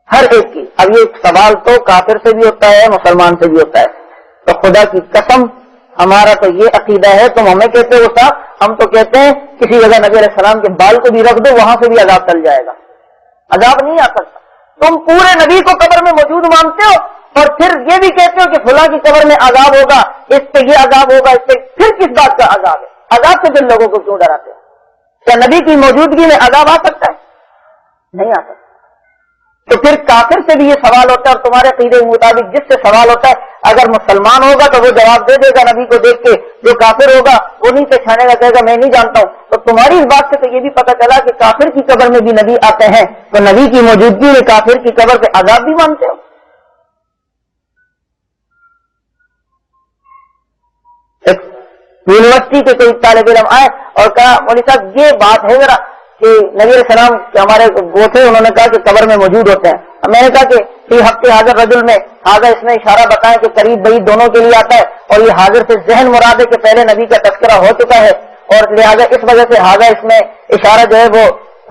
ہر ایک کی. اب یہ سوال تو کافر سے بھی ہوتا ہے مسلمان سے بھی ہوتا ہے. تو خدا کی قسم ہمارا تو یہ عقیدہ ہے، تم ہمیں کہتے ہو صاحب، ہم تو کہتے ہیں کسی جگہ نبی علیہ السلام کے بال کو بھی رکھ دو وہاں سے بھی عذاب چل جائے گا، عذاب نہیں آ سکتا. تم پورے نبی کو قبر میں موجود مانتے ہو اور پھر یہ بھی کہتے ہو کہ فلاں کی قبر میں عذاب ہوگا، اس پہ یہ عذاب ہوگا، اس پہ پھر کس بات کا عذاب ہے؟ عذاب سے جن لوگوں کو کیوں ڈراتے ہو؟ کیا نبی کی موجودگی میں عذاب آ سکتا ہے؟ نہیں آ سکتا. تو پھر کافر سے بھی یہ سوال ہوتا ہے اور تمہارے عقیدے کے مطابق جس سے سوال ہوتا ہے اگر مسلمان ہوگا تو وہ جواب دے دے گا نبی کو دیکھ کے، جو کافر ہوگا وہ نہیں پہچانے گا، کہے گا میں نہیں جانتا ہوں۔ تو تمہاری اس بات سے تو یہ بھی پتہ چلا کہ کافر کی قبر میں بھی نبی آتے ہیں، تو نبی کی موجودگی میں کافر کی قبر پہ عذاب بھی مانتے ہو؟ ایک یونیورسٹی کے کوئی طالب علم آئے اور کہا مولوی صاحب یہ بات ہے ذرا کہ نبی علیہ السلام ہمارے وہ تھے، انہوں نے کہا کہ قبر میں موجود ہوتے ہیں۔ میں نے کہا کہ فی ہفتے حاضر رجل میں حاضر اس میں اشارہ بتائیں کہ قریب بعید دونوں کے لیے آتا ہے، اور یہ حاضر سے ذہن مراد ہے کہ پہلے نبی کا تذکرہ ہو چکا ہے، اور لہٰذا اس وجہ سے حاضر اس میں اشارہ جو ہے وہ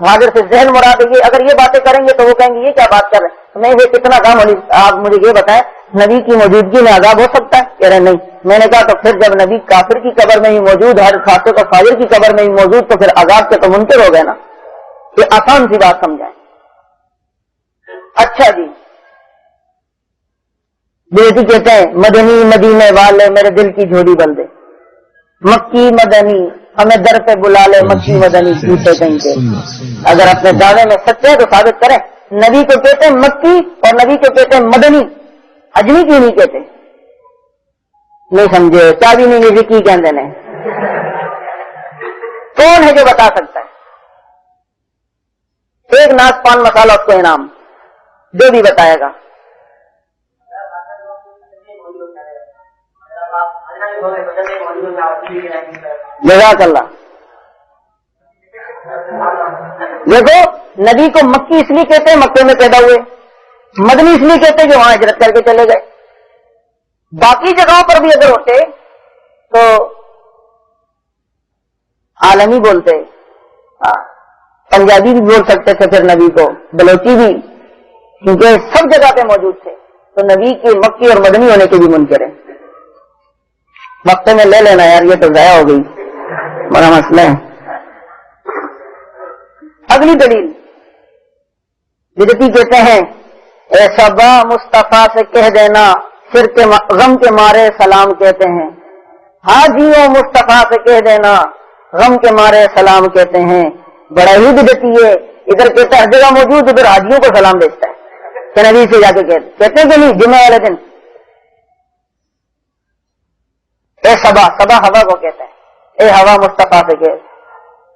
حاضر سے ذہن مراد ہے۔ اگر یہ باتیں کریں گے تو وہ کہیں گے یہ کیا بات کر رہے ہیں، میں یہ کتنا کام آپ مجھے یہ بتائیں نبی کی موجودگی میں عذاب ہو سکتا ہے؟ کہہ رہے نہیں۔ میں نے کہا تو پھر جب نبی کافر کی قبر میں ہی موجود ہے، فاسق اور فاجر کی قبر میں ہی موجود، تو پھر عذاب کے تو منکر ہو گئے نا۔ یہ آسان سی بات سمجھائیں۔ اچھا جی، بیٹی کہتے ہیں مدنی مدینے والے میرے دل کی جھولی بل دے، مکی مدنی ہمیں در پہ بلا لے، مکی مدنی جھوٹے کہیں کے۔ اگر اپنے دعوے میں سچے ہیں تو ثابت کریں۔ نبی کو کہتے ہیں مکی اور نبی کو کہتے ہیں مدنی، اجمی کیوں نہیں کہتے؟ نہیں سمجھے؟ چابی نہیں ملی کی کہتے ہیں؟ کون ہے جو بتا سکتا ہے؟ ایک ناس پان مسالہ اس کو انعام، جو بھی بتائے گا۔ جزاک اللہ۔ دیکھو نبی کو مکی اس لیے کہتے ہیں مکے میں پیدا ہوئے، مدنی اس لیے کہتے ہیں کہ وہاں ہجرت کر کے چلے گئے۔ باقی جگہوں پر بھی اگر ہوتے تو عالمی بولتے، پنجابی بھی بول سکتے تھے پھر نبی کو، بلوچی بھی، کیونکہ سب جگہ پہ موجود تھے، تو نبی کے مکی اور مدنی ہونے کے بھی منکر ہیں۔ وقت میں لے لینا یار، یہ تو ضائع ہو گئی، بڑا مسئلہ ہے۔ اگلی دلیل بدعتی کہتے ہیں اے صبا مصطفیٰ سے کہہ دینا، سر کے غم کے مارے سلام کہتے ہیں۔ حاجیوں مصطفیٰ سے کہہ دینا، غم کے مارے سلام کہتے ہیں۔ بڑا ہی بدعتی ہے، ادھر کہتا ہے ہر جگہ موجود، ادھر حاجیوں کو سلام بھیجتا ہے کہ نبی سے جا کے کہتے ہیں کہ نہیں جمعہ والے دن اے صبا، صبا ہوا کو کہتے ہیں، اے ہوا مصطفیٰ سے کہہ۔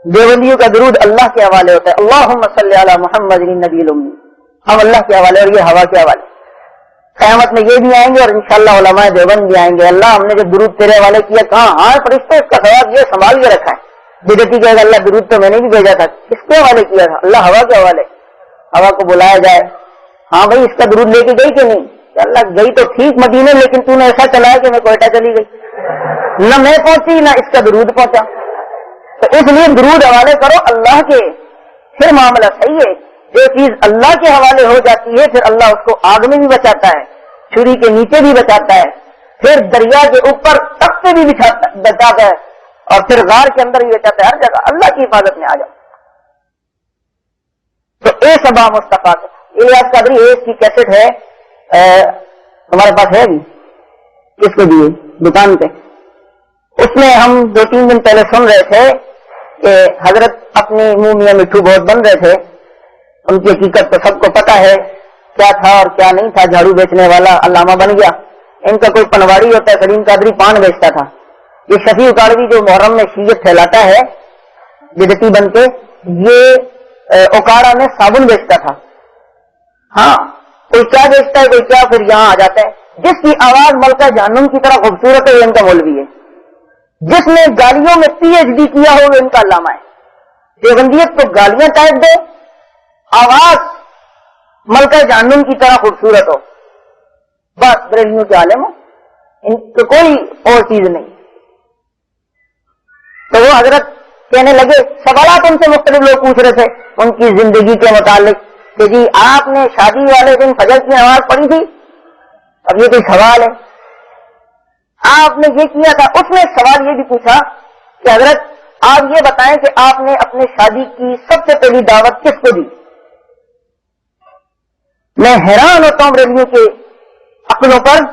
دیوبندیوں کا درود اللہ کے حوالے ہوتا ہے، اللہم صلی علی محمد النبی الامی، ہم اللہ کے حوالے اور یہ ہوا کے حوالے۔ قیامت میں یہ بھی آئیں گے اور انشاءاللہ علماء دیوبند بھی آئیں گے، اللہ ہم نے جو درود تیرے حوالے کیا، کہاں؟ ہاں فرشتے اس کا ثواب یہ سنبھال کے رکھا ہے۔ بدعتی کہے گا اللہ درود تو میں نے بھی بھیجا تھا، کس کے حوالے کیا تھا؟ اللہ ہوا کے حوالے۔ ہوا کو بلایا جائے، ہاں بھائی اس کا درود لے کے گئی کہ نہیں؟ کہ اللہ گئی تو ٹھیک مدینے، لیکن تو نے ایسا چلایا کہ میں کوئٹہ چلی گئی، نہ میں پہنچی نہ اس کا درود پہنچا۔ تو اس لیے درود حوالے کرو اللہ کے، پھر معاملہ صحیح ہے۔ جو چیز اللہ کے حوالے ہو جاتی ہے پھر اللہ اس کو آگ میں بھی بچاتا ہے، چھری کے نیچے بھی بچاتا ہے، پھر دریا کے اوپر تخت بھی بچاتا ہے، اور پھر غار کے اندر بھی بچاتا ہے، ہر جگہ اللہ کی حفاظت میں آ جاؤ۔ تو اے صبا مصطفیٰ سے، الیاس قادری ایس کی کیسٹ ہے، ہمارے پاس ہے ابھی، کس کو دیے؟ دکان پہ۔ اس میں ہم 2-3 دن پہلے سن رہے تھے کہ حضرت اپنی منہ میاں مٹھو بہت بن رہے تھے، ان کی حقیقت تو سب کو پتا ہے کیا تھا اور کیا نہیں تھا۔ جھاڑو بیچنے والا علامہ بن گیا، ان کا کوئی پنواری ہوتا ہے، سلیم قادری پان بیچتا تھا۔ یہ شفیع اکاڑوی جو محرم میں شیعت پھیلاتا ہے بدعتی بن کے، یہ اوکاڑا میں صابن بیچتا تھا۔ ہاں کوئی کیا بیچتا ہے، کوئی کیا، پھر یہاں آ جاتا ہے۔ جس کی آواز ملکہ جہنم کی طرح خوبصورت ہے یہ ان کا مولوی ہے، جس نے گالیوں میں PhD کیا ہو وہ ان کا علامہ ہے۔ دیوبندیت کو گالیاں ٹائپ دے، آواز ملکہ جہنم کی طرح خوبصورت ہو، بس بریلویوں کے عالم ہو، ان کو کوئی اور چیز نہیں۔ تو وہ حضرت کہنے لگے، سوالات ان سے مختلف لوگ پوچھ رہے تھے ان کی زندگی کے متعلق کہ جی آپ نے شادی والے دن فجر کی نماز پڑھی تھی؟ اب یہ کوئی سوال ہے؟ آپ نے یہ کیا تھا؟ اس نے سوال یہ بھی پوچھا کہ حضرت آپ یہ بتائیں کہ آپ نے اپنے شادی کی سب سے پہلی دعوت کس کو دی؟ میں حیران ہوتا ہوں ریلیوں کے عقلوں پر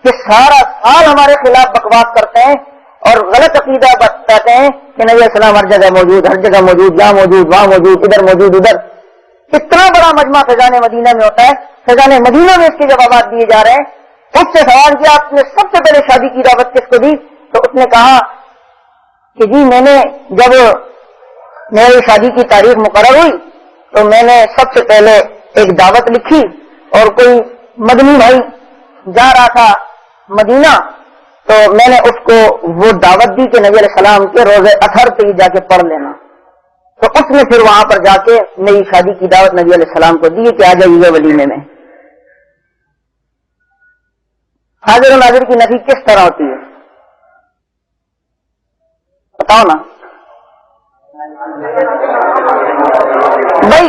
کہ سارا سال ہمارے خلاف بکواس کرتے ہیں اور غلط عقیدہ بتاتے ہیں کہ نبی السلام ہر جگہ موجود، ہر جگہ موجود، یہاں موجود، وہاں موجود، ادھر موجود، ادھر۔ اتنا بڑا مجمع فیضان مدینہ میں ہوتا ہے، فیضان مدینہ میں اس کے جوابات دیے جا رہے ہیں، اس سے سوال کیا آپ نے سب سے پہلے شادی کی دعوت کس کو دی؟ تو اس نے کہا کہ جی میں نے جب میری شادی کی تاریخ مقرر ہوئی تو میں نے سب سے پہلے ایک دعوت لکھی اور کوئی مدنی بھائی جا رہا تھا مدینہ تو میں نے اس کو وہ دعوت دی کہ نبی علیہ السلام کے روزے اطہر پہ ہی جا کے پڑھ لینا. تو اس نے پھر وہاں پر جا کے میری شادی کی دعوت نبی علیہ السلام کو دی کہ آ جائیے ولیمے میں. حاضر و ناظر کی نفی کس طرح ہوتی ہے بتاؤ نا بھائی.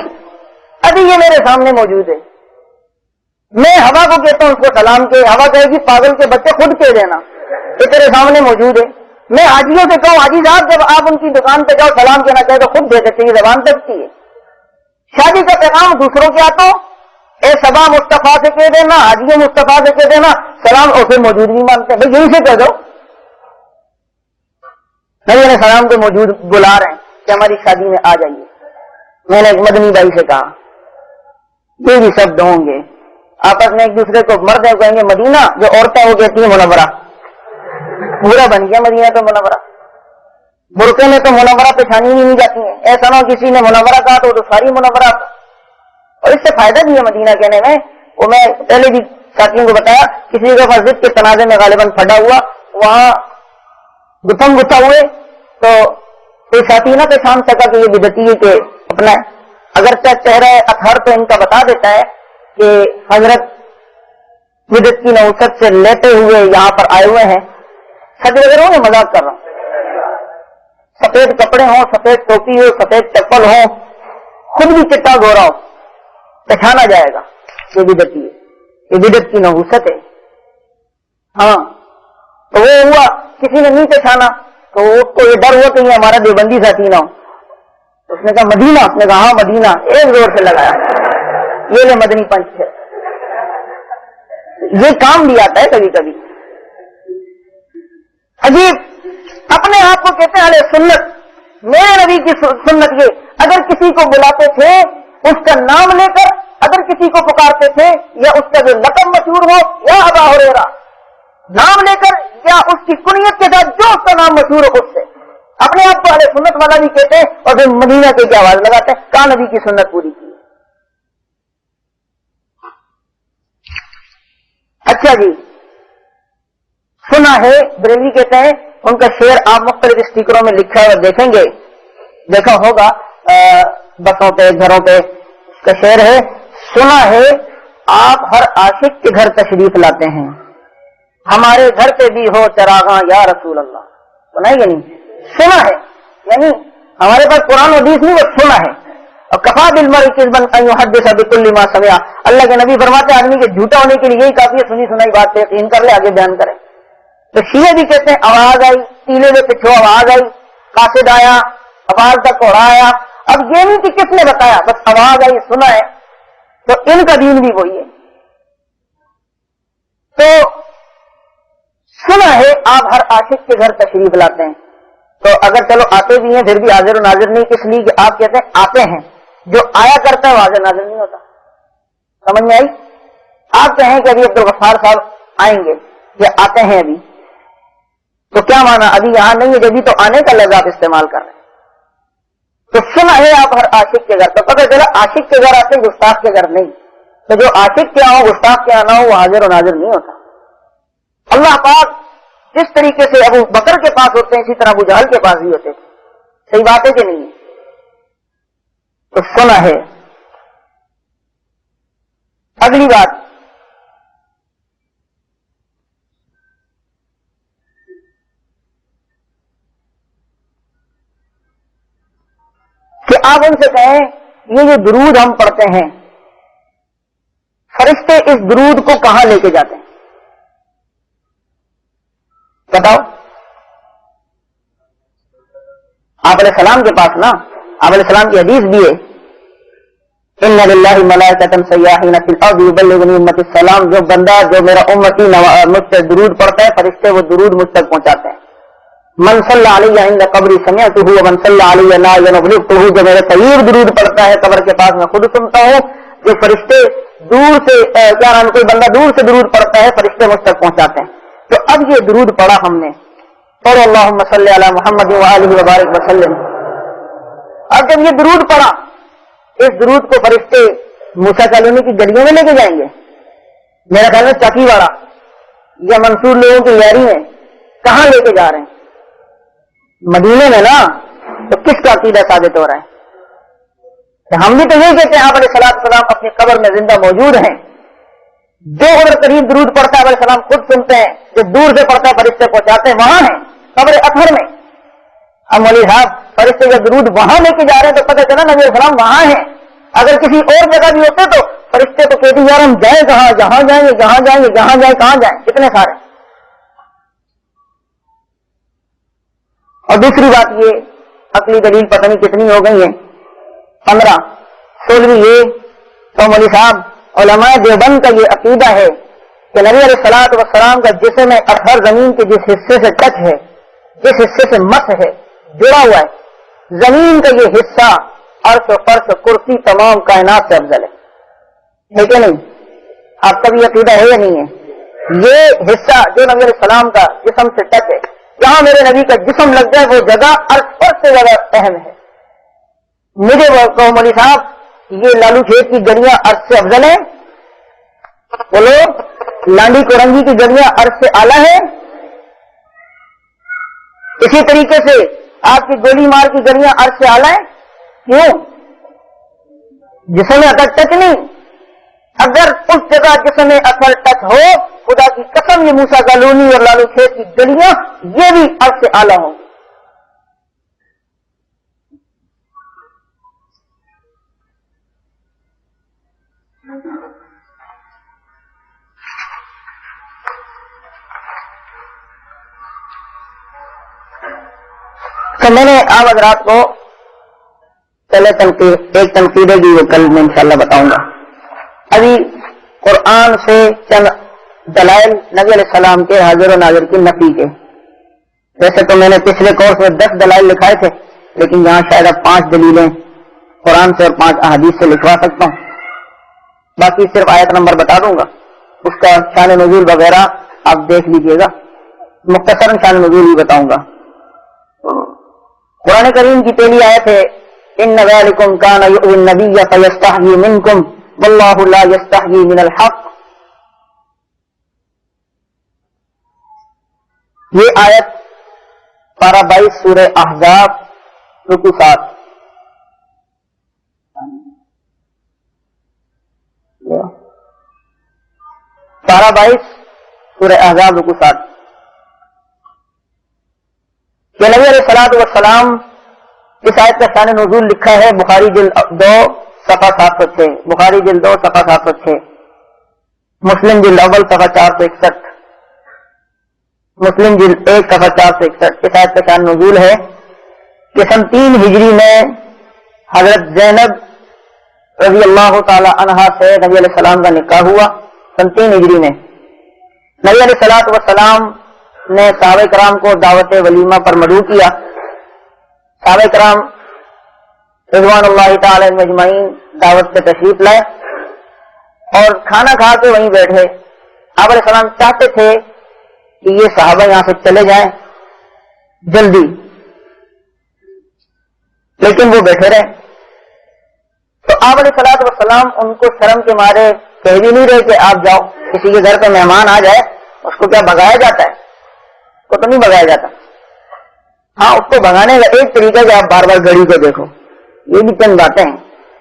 ابھی یہ میرے سامنے موجود ہے, میں ہوا کو کہتا ہوں اس کو سلام کے, ہوا کہے گی پاگل کے بچے خود کہہ دینا, یہ تیرے سامنے موجود ہے. میں حاجیوں سے کہوں حاجی صاحب جب آپ ان کی دکان پہ جاؤ سلام کہنا چاہے تو خود دے سکتے, یہ زبان سکتی ہے. شادی کا پیغام دوسروں کے آتا اے صبا مصطفیٰ سے کہہ دینا, حاجی مصطفیٰ سے کہہ دینا سلام, اور پھر موجود نہیں مانتے ہیں. بھائی یہیں سے کہہ دو نبی علیہ السلام کو موجود بلا رہے ہیں کہ ہماری شادی میں آ جائیے. میں نے ایک مدنی بھائی سے کہا یہ بھی شبد ہوں گے آپس میں ایک دوسرے کو, مرد ہے کہیں گے مدینہ, جو عورتیں وہ کہتی ہیں منورہ. پورا بن گیا مدینہ تو منورہ, برقعے میں تو منورہ پہچانی نہیں جاتی ہیں. ایسا نہ کسی نے منورہ کہا تو ساری منورہ, اور اس سے فائدہ بھی ہے مدینہ کہنے میں. وہ میں پہلے بھی ساتھیوں کو بتایا, کسی کو مسجد کے تنازع میں غالباً پھٹا ہوا, وہاں گتم گتھا ہوئے تو کوئی ساتھی نہ پہچان سکا کہ یہ بدعتی ہے کہ اپنا, اگرچہ چہرہ اطہر تو ان کا بتا دیتا ہے کہ حضرت بدعت کی نوست سے لیتے ہوئے یہاں پر آئے ہوئے ہیں. سچ وغیرہ ہوں, مذاق کر رہا ہوں. سفید کپڑے ہوں, سفید ٹوپی ہو, سفید چپل ہو, خود بھی چٹا گورا ہو, پہچانا جائے گا یہ بدعتی ہے, یہ بدعت کی نوست ہے. ہاں تو وہ ہوا, کسی نے نہیں پہچانا تو اس کو یہ ڈر ہوا کہ یہ ہمارا دیوبندی ساتھی نہ ہو. اس نے کہا مدینہ, اس نے کہا ہاں مدینہ, ایک زور سے لگایا. یہ لے مدنی پنچ ہے. یہ کام بھی آتا ہے کبھی کبھی. عجیب اپنے آپ کو کہتے ہیں اہل سنت, میرے نبی کی سنت یہ, اگر کسی کو بلاتے تھے اس کا نام لے کر, اگر کسی کو پکارتے تھے یا اس کا جو لقب مشہور ہو یا ابا ہریرہ نام لے کر, یا اس کی کنیت کے ساتھ جو اس کا نام مشہور ہو اس سے, اپنے آپ کو اہل سنت والا بھی کہتے ہیں, اور پھر مدینہ کی آواز لگاتے ہیں کہاں نبی کی سنت پوری کی. اچھا جی, سنا ہے بریلوی کہتے ہیں, ان کا شعر آپ مختلف اسٹیکروں میں لکھا ہے دیکھیں گے, دیکھا ہوگا بسوں پہ گھروں پہ. اس کا شعر ہے, سنا ہے آپ ہر عاشق کے گھر تشریف لاتے ہیں, ہمارے گھر پہ بھی ہو چراغاں یا رسول اللہ. سنا ہے یا نہیں؟ سنا ہے یعنی ہمارے پاس قرآن و حدیث نہیں, وہ سنا ہے. اور کفا بالمرء کذبا ان یحدث بکل ما سمع, اللہ کے نبی فرماتے ہیں آدمی کے جھوٹا ہونے کے لیے یہی کافی ہے, سنی سنائی بات پہ یقین کر لے, آگے بیان کرے. تو شیعہ بھی کہتے ہیں آواز آئی, تیلے میں پچھو آواز آئی, قاصد آیا, آواز کا کوڑا آیا. اب یہ نہیں کہ کس نے بتایا, بس آواز آئی, سنا ہے. تو ان کا دین بھی وہی ہے. تو سنا ہے آپ ہر عاشق کے گھر تشریف لاتے ہیں, تو اگر چلو آتے بھی ہیں پھر بھی حاضر و ناظر نہیں, اس لیے کہ آپ کہتے ہیں آتے ہیں, جو آیا کرتا ہے وہ حاضر ناظر نہیں ہوتا. سمجھ میں آئی؟ آپ کہیں کہ ابھی عبدالغفار صاحب آئیں گے یا آتے ہیں ابھی, تو کیا مانا ابھی یہاں نہیں ہے, جبھی تو آنے کا لفظ آپ استعمال کر رہے ہیں. تو سنا ہے آپ ہر عاشق کے گھر, تو پتہ چلا عاشق کے گھر آتے ہیں, گستاخ کے گھر نہیں. تو جو عاشق کے ہو گستاخ کے آنا ہو وہ حاضر و ناظر نہیں ہوتا. اللہ پاک جس طریقے سے ابو بکر کے پاس ہوتے ہیں اسی طرح ابو جہل کے پاس بھی ہوتے تھے. صحیح بات ہے کہ نہیں؟ تو سنا ہے. اگلی بات, کہ آپ ان سے کہیں یہ جو درود ہم پڑھتے ہیں فرشتے اس درود کو کہاں لے کے جاتے ہیں بتاؤ؟ آپ علیہ السلام کے پاس نا, آپ علیہ السلام کی حدیث بھی ہے, ان للہ ملائکۃ سیاحین فی الارض یبلغنی امتی السلام, جو بندہ جو میرا امتی مجھ سے درود پڑھتا ہے فرشتے وہ درود مجھ تک پہنچاتے ہیں. من صلی علیہ عند قبری سمعتہ ومن صلی علیہ لا ینبلغتہ, جو میرے قریب درود پڑھتا ہے قبر کے پاس میں خود سنتا ہوں, جو فرشتے دور سے کیا نام کوئی بندہ دور سے درود پڑھتا ہے فرشتے مجھ تک پہنچاتے ہیں. تو اب یہ درود پڑھا ہم نے اور اللہم صلی علی محمد وآلہ وبارک وسلم. اب جب یہ درود پڑھا اس درود کو فرشتے موسیٰ کالونی کی گلیوں میں لے کے جائیں گے, میرا خیال میں چکی واڑا یا منصور لوگوں کی یاری میں کہاں لے کے جا رہے ہیں؟ مدینے میں نا. تو کس کا عقیدہ ثابت ہو رہا ہے؟ ہم بھی تو یہ کہتے ہیں آپ علیہ السلام اپنی قبر میں زندہ موجود ہیں. جو قبر قریب درود پڑتا ہے علیہ السلام خود سنتے ہیں, جو دور سے پڑتا ہے فرشتے پہنچاتے ہیں, وہاں ہیں قبر اطہر میں. اب مولوی صاحب فرشتے جب درود وہاں لے کے جا رہے ہیں تو پتہ چلا نبی علیہ السلام وہاں ہیں. اگر کسی اور جگہ بھی ہوتے تو فرشتے تو کہتے یار ہم جائیں کہاں, جہاں جائیں گے جہاں جائیں گے جہاں جائیں کہاں جائیں, کتنے سارے. اور دوسری بات یہ عقلی دلیل پتہ نہیں کتنی ہو گئی ہیں, 15 16 یہ تو مولوی صاحب علماء دیوبند کا یہ عقیدہ ہے کہ نبی علیہ الصلوۃ والسلام کا جسم اطہر زمین کے جس حصے سے ٹچ ہے, جس حصے سے مس ہے, جڑا ہوا ہے, زمین کا یہ حصہ عرش و فرش کرسی تمام کائنات سے افضل ہے کہ نہیں؟ آپ کا بھی عقیدہ ہے یا نہیں ہے؟ یہ حصہ جو نبی علیہ السلام کا جسم سے ٹچ ہے, جہاں میرے نبی کا جسم لگ جائے وہ جگہ عرش فرش سے زیادہ اہم ہے. مجھے کہو مولوی صاحب یہ لالو کھیت کی گڑیاں عرش سے افضل ہیں؟ بولو لانڈی کورنگی کی گڑیاں عرش سے اعلیٰ ہے؟ اسی طریقے سے آپ کی گولی مار کی گڑیاں عرش سے اعلیٰ ہیں. کیوں؟ جسم اثر ٹچ نہیں. اگر اس جگہ جسم اثر ٹچ ہو, خدا کی قسم یہ موسیٰ کالونی اور لالو کھیت کی گلیاں یہ بھی عرش سے اعلیٰ ہوں. تو میں نے آپ حضرات کو پہلے ایک تنقید ہے وہ کل میں انشاءاللہ بتاؤں گا. ابھی قرآن سے چند دلائل نبی علیہ السلام کے حاضر و ناظر کی نفی کے. ویسے تو میں نے پچھلے کورس میں 10 دلائل لکھائے تھے, لیکن یہاں شاید اب 5 دلیلیں قرآن سے اور 5 احادیث سے لکھوا سکتا ہوں. باقی صرف آیت نمبر بتا دوں گا, اس کا شان نزول وغیرہ آپ دیکھ لیجئے گا. مختصراً شان نزول بھی بتاؤں گا. قرآن کریم کی پہلی آیت ہے ان ذالکم کان یؤذی النبی فیستحیی منکم واللہ لا یستحیی من الحق. یہ آیت پارہ 22 سورہ احزاب رکوع 7. پارہ 22 سورہ احزاب رکوع 7. کہ نبی علیہ الصلوۃ والسلام اس آیت کا شان نزول لکھا ہے بخاری جلد 2 صفحہ 706, بخاری جلد 2 صفحہ 706, مسلم جلد اول صفحہ 461, مسلم جلد 1 صفحہ 461. اس آیت کا شان نزول ہے کہ سن 3 ہجری میں حضرت زینب رضی اللہ تعالی عنہا سے نبی علیہ السلام کا نکاح ہوا. سن 3 ہجری میں نبی علیہ الصلوۃ والسلام نے صحابہ کرام کو دعوت ولیمہ پر مدعو کیا. صحابہ کرام رضوان اللہ تعالی اجمعین دعوت سے تشریف لائے اور کھانا کھا کے وہیں بیٹھے. آپ علیہ السلام چاہتے تھے کہ یہ صحابہ یہاں سے چلے جائیں جلدی, لیکن وہ بیٹھے رہے. تو آپ علیہ الصلوۃ والسلام ان کو شرم کے مارے کہہ بھی نہیں رہے کہ آپ جاؤ. کسی کے گھر پہ مہمان آ جائے اس کو کیا بھگایا جاتا ہے؟ اس کو تو نہیں بھگایا جاتا. ہاں اس کو بھگانے کا ایک طریقہ کہ آپ بار بار گھڑی کو دیکھو. یہ بھی چند باتیں ہیں.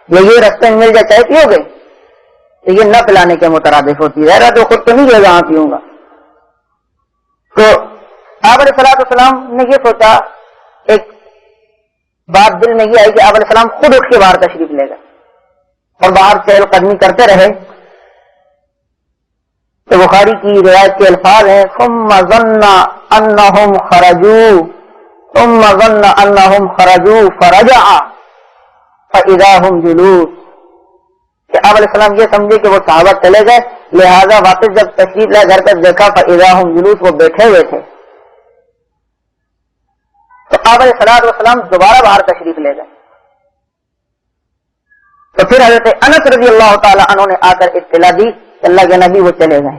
یہ رستے میں مل جائے چائے پیو گے تو یہ نہ پلانے کے مترادف ہوتی ہے. تو خود تو نہیں جو جہاں پیوں گا. تو آپ علیہ الصلوۃ والسلام نے یہ سوچا, ایک بات دل میں یہ آئی کہ آپ علیہ السلام خود اٹھ کے باہر تشریف لے گئے اور باہر چہل قدمی کرتے رہے. تو بخاری کی روایت کے الفاظ ہیں ثم ظن انہم خرجوا ثم ظن انہم خرجوا فرجع فاذا هم جلوس. کہ آپ علیہ السلام یہ سمجھے کہ وہ صحابہ چلے گئے, لہذا واپس جب تشریف لائے گھر پر دیکھا فاذا هم جلوس, وہ بیٹھے ہوئے تھے. تو آپ علیہ السلام دوبارہ باہر تشریف لے گئے. تو پھر حضرت انس رضی اللہ تعالی عنہ نے آ کر اطلاع دی کہ اللہ کے نبی وہ چلے گئے.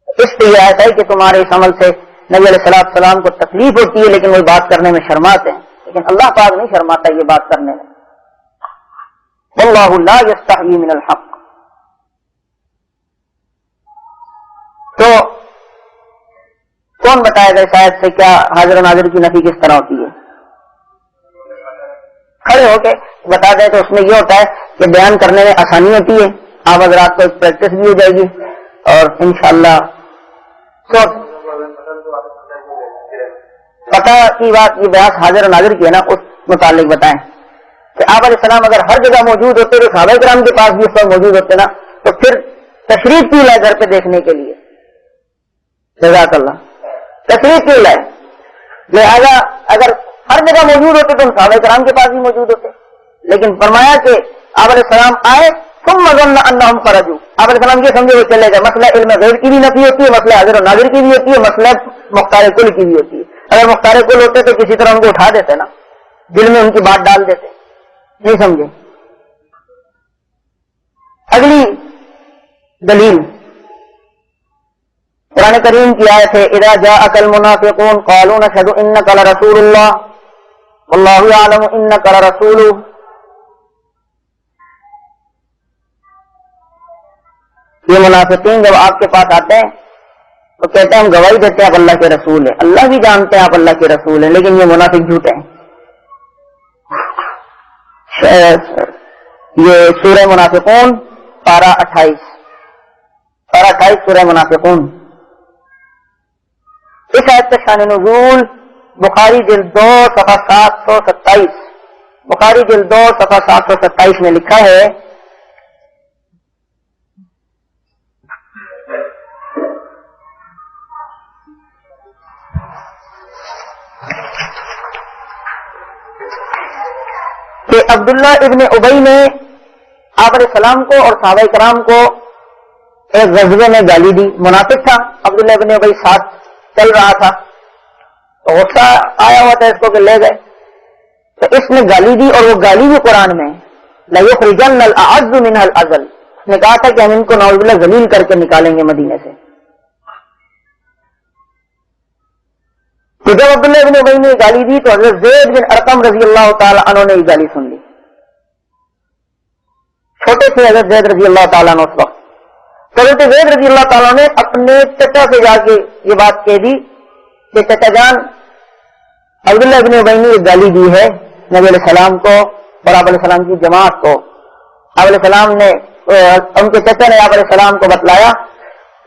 اس پہ یہ آیت ہے کہ تمہارے اس عمل سے نبی علیہ السلام کو تکلیف ہوتی ہے لیکن وہ بات کرنے میں شرماتے ہیں، لیکن اللہ پاک نہیں شرماتا یہ بات کرنے میں. واللہ لا یستحیی من الحق. تو کون بتائے گا اس آیت سے کیا حاضر و ناظر کی نفی کس طرح ہوتی ہے؟ کھڑے ہو کے بتا دیں تو اس میں یہ ہوتا ہے کہ بیان کرنے میں آسانی ہوتی ہے، آپ حضرات کو پریکٹس بھی ہو جائے گی اور انشاءاللہ پتہ کی بات یہ بیان حاضر و ناظر کی ہے نا، اس متعلق بتائیں کہ آپ علیہ السلام اگر ہر جگہ موجود ہوتے تو صحابہ کرام کے پاس بھی اس وقت موجود ہوتے نا، تو پھر تشریف کیوں لائے گھر پہ دیکھنے کے لیے؟ جزاک اللہ. تشریف کیوں لائے؟ لہذا اگر ہر جگہ موجود ہوتے تو ہم صحابہ کرام کے پاس بھی موجود ہوتے، لیکن فرمایا کہ آپ علیہ السلام آئے ثم ظن انہم خرجوا. آپ علیہ السلام یہ سمجھے وہ چلے گئے. مسئلہ علم غیب کی بھی نفی ہوتی ہے، مسئلہ حاضر و ناظر کی بھی ہوتی ہے، مسئلہ مختار کل کی بھی ہوتی ہے. اگر مختار کل ہوتے تو کسی طرح ان کو اٹھا دیتے نا، دل میں ان کی بات ڈال دیتے. نہیں سمجھے؟ اگلی دلیل قرآن کریم کی آیت ہے اذا جاءك المنافقون قالوا نشهد انك لرسول الله والله يعلم انك لرسوله. یہ منافقین جب آپ کے پاس آتے ہیں تو کہتے ہیں ہم گواہی دیتے ہیں آپ اللہ کے رسول ہیں، اللہ بھی جانتے ہیں آپ اللہ کے رسول ہیں، لیکن یہ منافق جھوٹے ہیں. یہ سورہ منافقون پارہ 28 سورہ منافقون. اس آیت کا شان نزول بخاری جلد 2 صفحہ 727 بخاری جلد 2 صفحہ 727 میں لکھا ہے کہ عبداللہ ابن ابی نے آپ علیہ السلام کو اور صحابہ کرام کو ایک غزوے میں گالی دی. منافق تھا عبداللہ ابن ابی، ساتھ چل رہا تھا تو غصہ آیا ہوا تھا اس کو کہ لے گئے تو اس نے گالی دی، اور وہ گالی بھی قرآن میں لَيُخْرِجَنَّ الْأَعَزُّ مِنْهَا الْأَذَلَّ. اس نے کہا تھا کہ ہم ان کو نعوذ باللہ ذلیل کر کے نکالیں گے مدینے سے. تو جب عبداللہ ابن ابی نے گالی دی تو حضرت زید بن ارقم رضی اللہ تعالی عنہ نے یہ گالی سن لی. چھوٹے تھے حضرت زید رضی اللہ تعالیٰ عنہ اس وقت. تو حضرت زید رضی اللہ تعالیٰ نے اپنے چچا سے جا کے یہ بات کہہ دی کہ چچا جان عبداللہ ابن ابی نے یہ گالی دی ہے نبی علیہ السلام کو اور آپ علیہ السلام کی جماعت کو. آپ علیہ السلام نے ان کے چچا نے آپ علیہ السلام کو بتلایا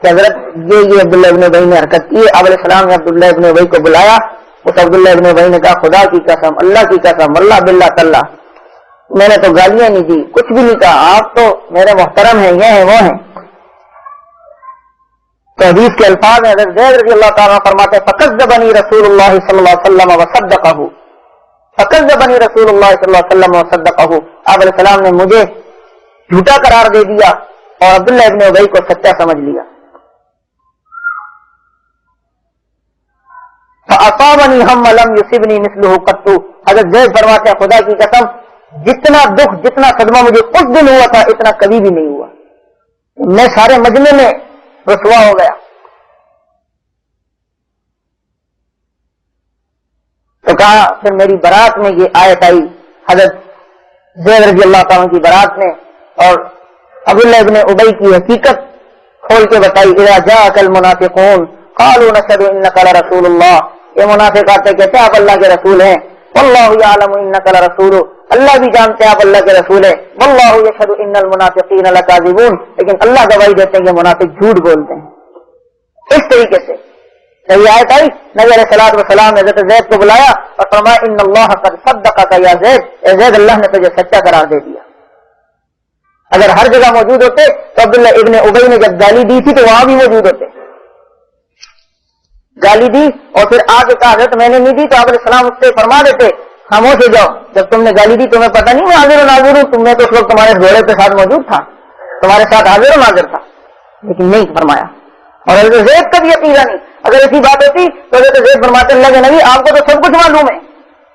کہ حضرت یہ عبداللہ ابن ابی نے حرکت کی ہے. آپ علیہ السلام نے عبداللہ ابن ابی کو بلایا. اس عبداللہ ابن ابی نے کہا خدا کی قسم، اللہ کی قسم، اللہ باللہ تعالیٰ میں نے تو گالیاں نہیں دی، کچھ بھی نہیں کہا، آپ تو میرے محترم ہیں، یہ ہیں وہ ہیں. تو حدیث کے الفاظ ہیں حضرت زید رضی اللہ تعالیٰ فرماتے ہیں فَكَذَّبَنِي رسول اللہ صلی اللہ علیہ وسلم وصدقہ. فَكَذَّبَنِي رسول اللہ صلی اللہ علیہ وسلم وصدقہ. آپ علیہ السلام نے مجھے جھوٹا قرار دے دیا اور عبداللہ ابن ابی کو سچا سمجھ لیا. فَأَصَابَنِي هَمَّ لَمْ يُصِبْنِي مِثْلُهُ قَطُّ. حضرت زید فرماتے ہیں خدا کی قسم جتنا دکھ جتنا صدمہ مجھے اس دن ہوا تھا اتنا کبھی بھی نہیں ہوا. میں سارے مجمع میں رسوا ہو گیا. تو کہا پھر میری برات میں یہ آیت آئی حضرت زید رضی اللہ تعالیٰ کی برات میں اور عبداللہ ابن ابی کی حقیقت کھول کے بتائی اذا جاءك المنافقون قالوا نشهد انك لرسول الله. یہ منافق آتے کہتے ہیں آپ اللہ کے رسول ہیں. واللہ یعلم انک لرسول. اللہ بھی جانتے ہیں آپ اللہ کے رسول ہیں. واللہ یشهد ان المنافقین لکاذبون. لیکن اللہ گواہی دیتے ہیں کہ منافق جھوٹ بولتے ہیں. اس طریقے سے صحیح آیت آئی. نبی علیہ الصلوۃ والسلام نے حضرت زید کو بلایا اور فرمایا ان اللہ قد صدقک یا زید. اے زید اللہ نے تجھے سچا قرار دے دیا. اگر ہر جگہ موجود ہوتے تو عبداللہ ابن ابی نے جب گالی دی تھی تو وہاں بھی موجود ہوتے. گالی دی اور پھر آگے کہا حضرت میں نے نہیں دی تو آپ علیہ السلام اس سے فرما دیتے خاموش ہو جاؤ، جب تم نے گالی دی تمہیں پتہ نہیں میں حاضر و ناظر ہوں. تم نے تو اس وقت تمہارے گھوڑے کے ساتھ موجود تھا، تمہارے ساتھ حاضر و ناظر تھا، لیکن نہیں فرمایا. اور حضرت زید کا بھی عقیدہ نہیں. اگر ایسی بات ہوتی تو حضرت زید فرماتے اللہ کے نبی آپ کو تو سب کچھ معلوم ہے،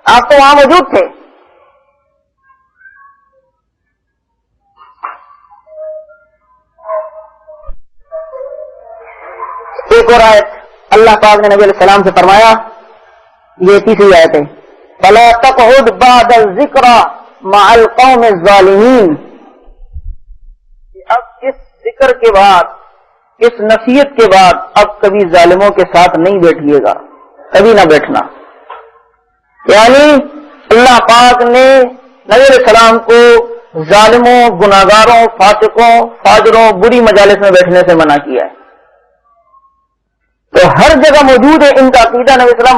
آپ تو وہاں موجود تھے. ایک اور آیت اللہ پاک نے نبی علیہ السلام سے فرمایا، یہ تیسری آیت ہے، فَلَا تَقْعُدْ بَعْدَ الذِّكْرَى مَعَ الْقَوْمِ الظَّالِمِينَ، اب اس ذکر کے بعد، اس نصیحت کے بعد اب کبھی ظالموں کے ساتھ نہیں بیٹھیے گا، کبھی نہ بیٹھنا۔ یعنی اللہ پاک نے نبی علیہ السلام کو ظالموں، گناہگاروں، فاسقوں، فاجروں، بری مجالس میں بیٹھنے سے منع کیا ہے۔ تو ہر جگہ موجود ہے ان کا عقیدہ، نبی علیہ السلام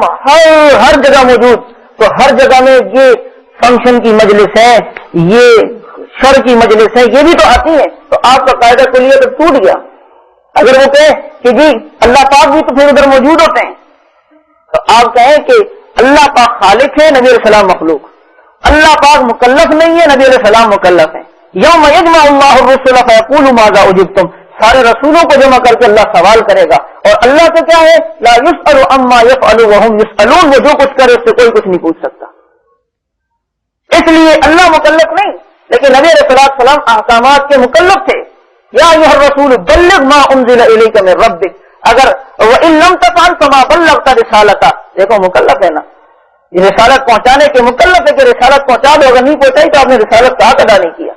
ہر جگہ موجود، تو ہر جگہ میں یہ فنکشن کی مجلس ہے، یہ شر کی مجلس ہے، یہ بھی تو آتی ہے، تو آپ کا قاعدہ کلیہ تو ٹوٹ گیا۔ اگر وہ کہے کہ جی اللہ پاک بھی تو پھر ادھر موجود ہوتے ہیں، تو آپ کہیں کہ اللہ پاک خالق ہے، نبی علیہ السلام مخلوق، اللہ پاک مکلف نہیں ہے، نبی علیہ السلام مکلف ہے۔ یوم یجمع اللہ الرسل فیقول ماذا اجبتم، سارے رسولوں کو جمع کر کے اللہ سوال کرے گا، اور اللہ سے کیا ہے، لا یسأل عما یفعل وهم یسألون، وہ جو کچھ کرے اس سے کوئی کچھ نہیں پوچھ سکتا۔ اس لیے اللہ مکلف نہیں، لیکن نبی علیہ السلام احکامات کے مکلف تھے۔ یا ایھا الرسول بلغ ما انزل الیک من ربک، اگر وان لم تفعل فما بلغت رسالتہ، دیکھو مکلف ہے نا، یہ رسالت پہنچانے کے مکلف ہے کہ رسالت پہنچا دو، اگر نہیں پہنچائی تو آپ نے رسالت کا حق ادا نہیں کیا۔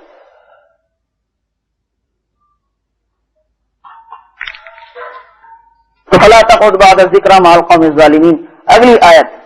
تو فلا تقعد بعد الذکری مع القوم الظالمین۔ اگلی آیت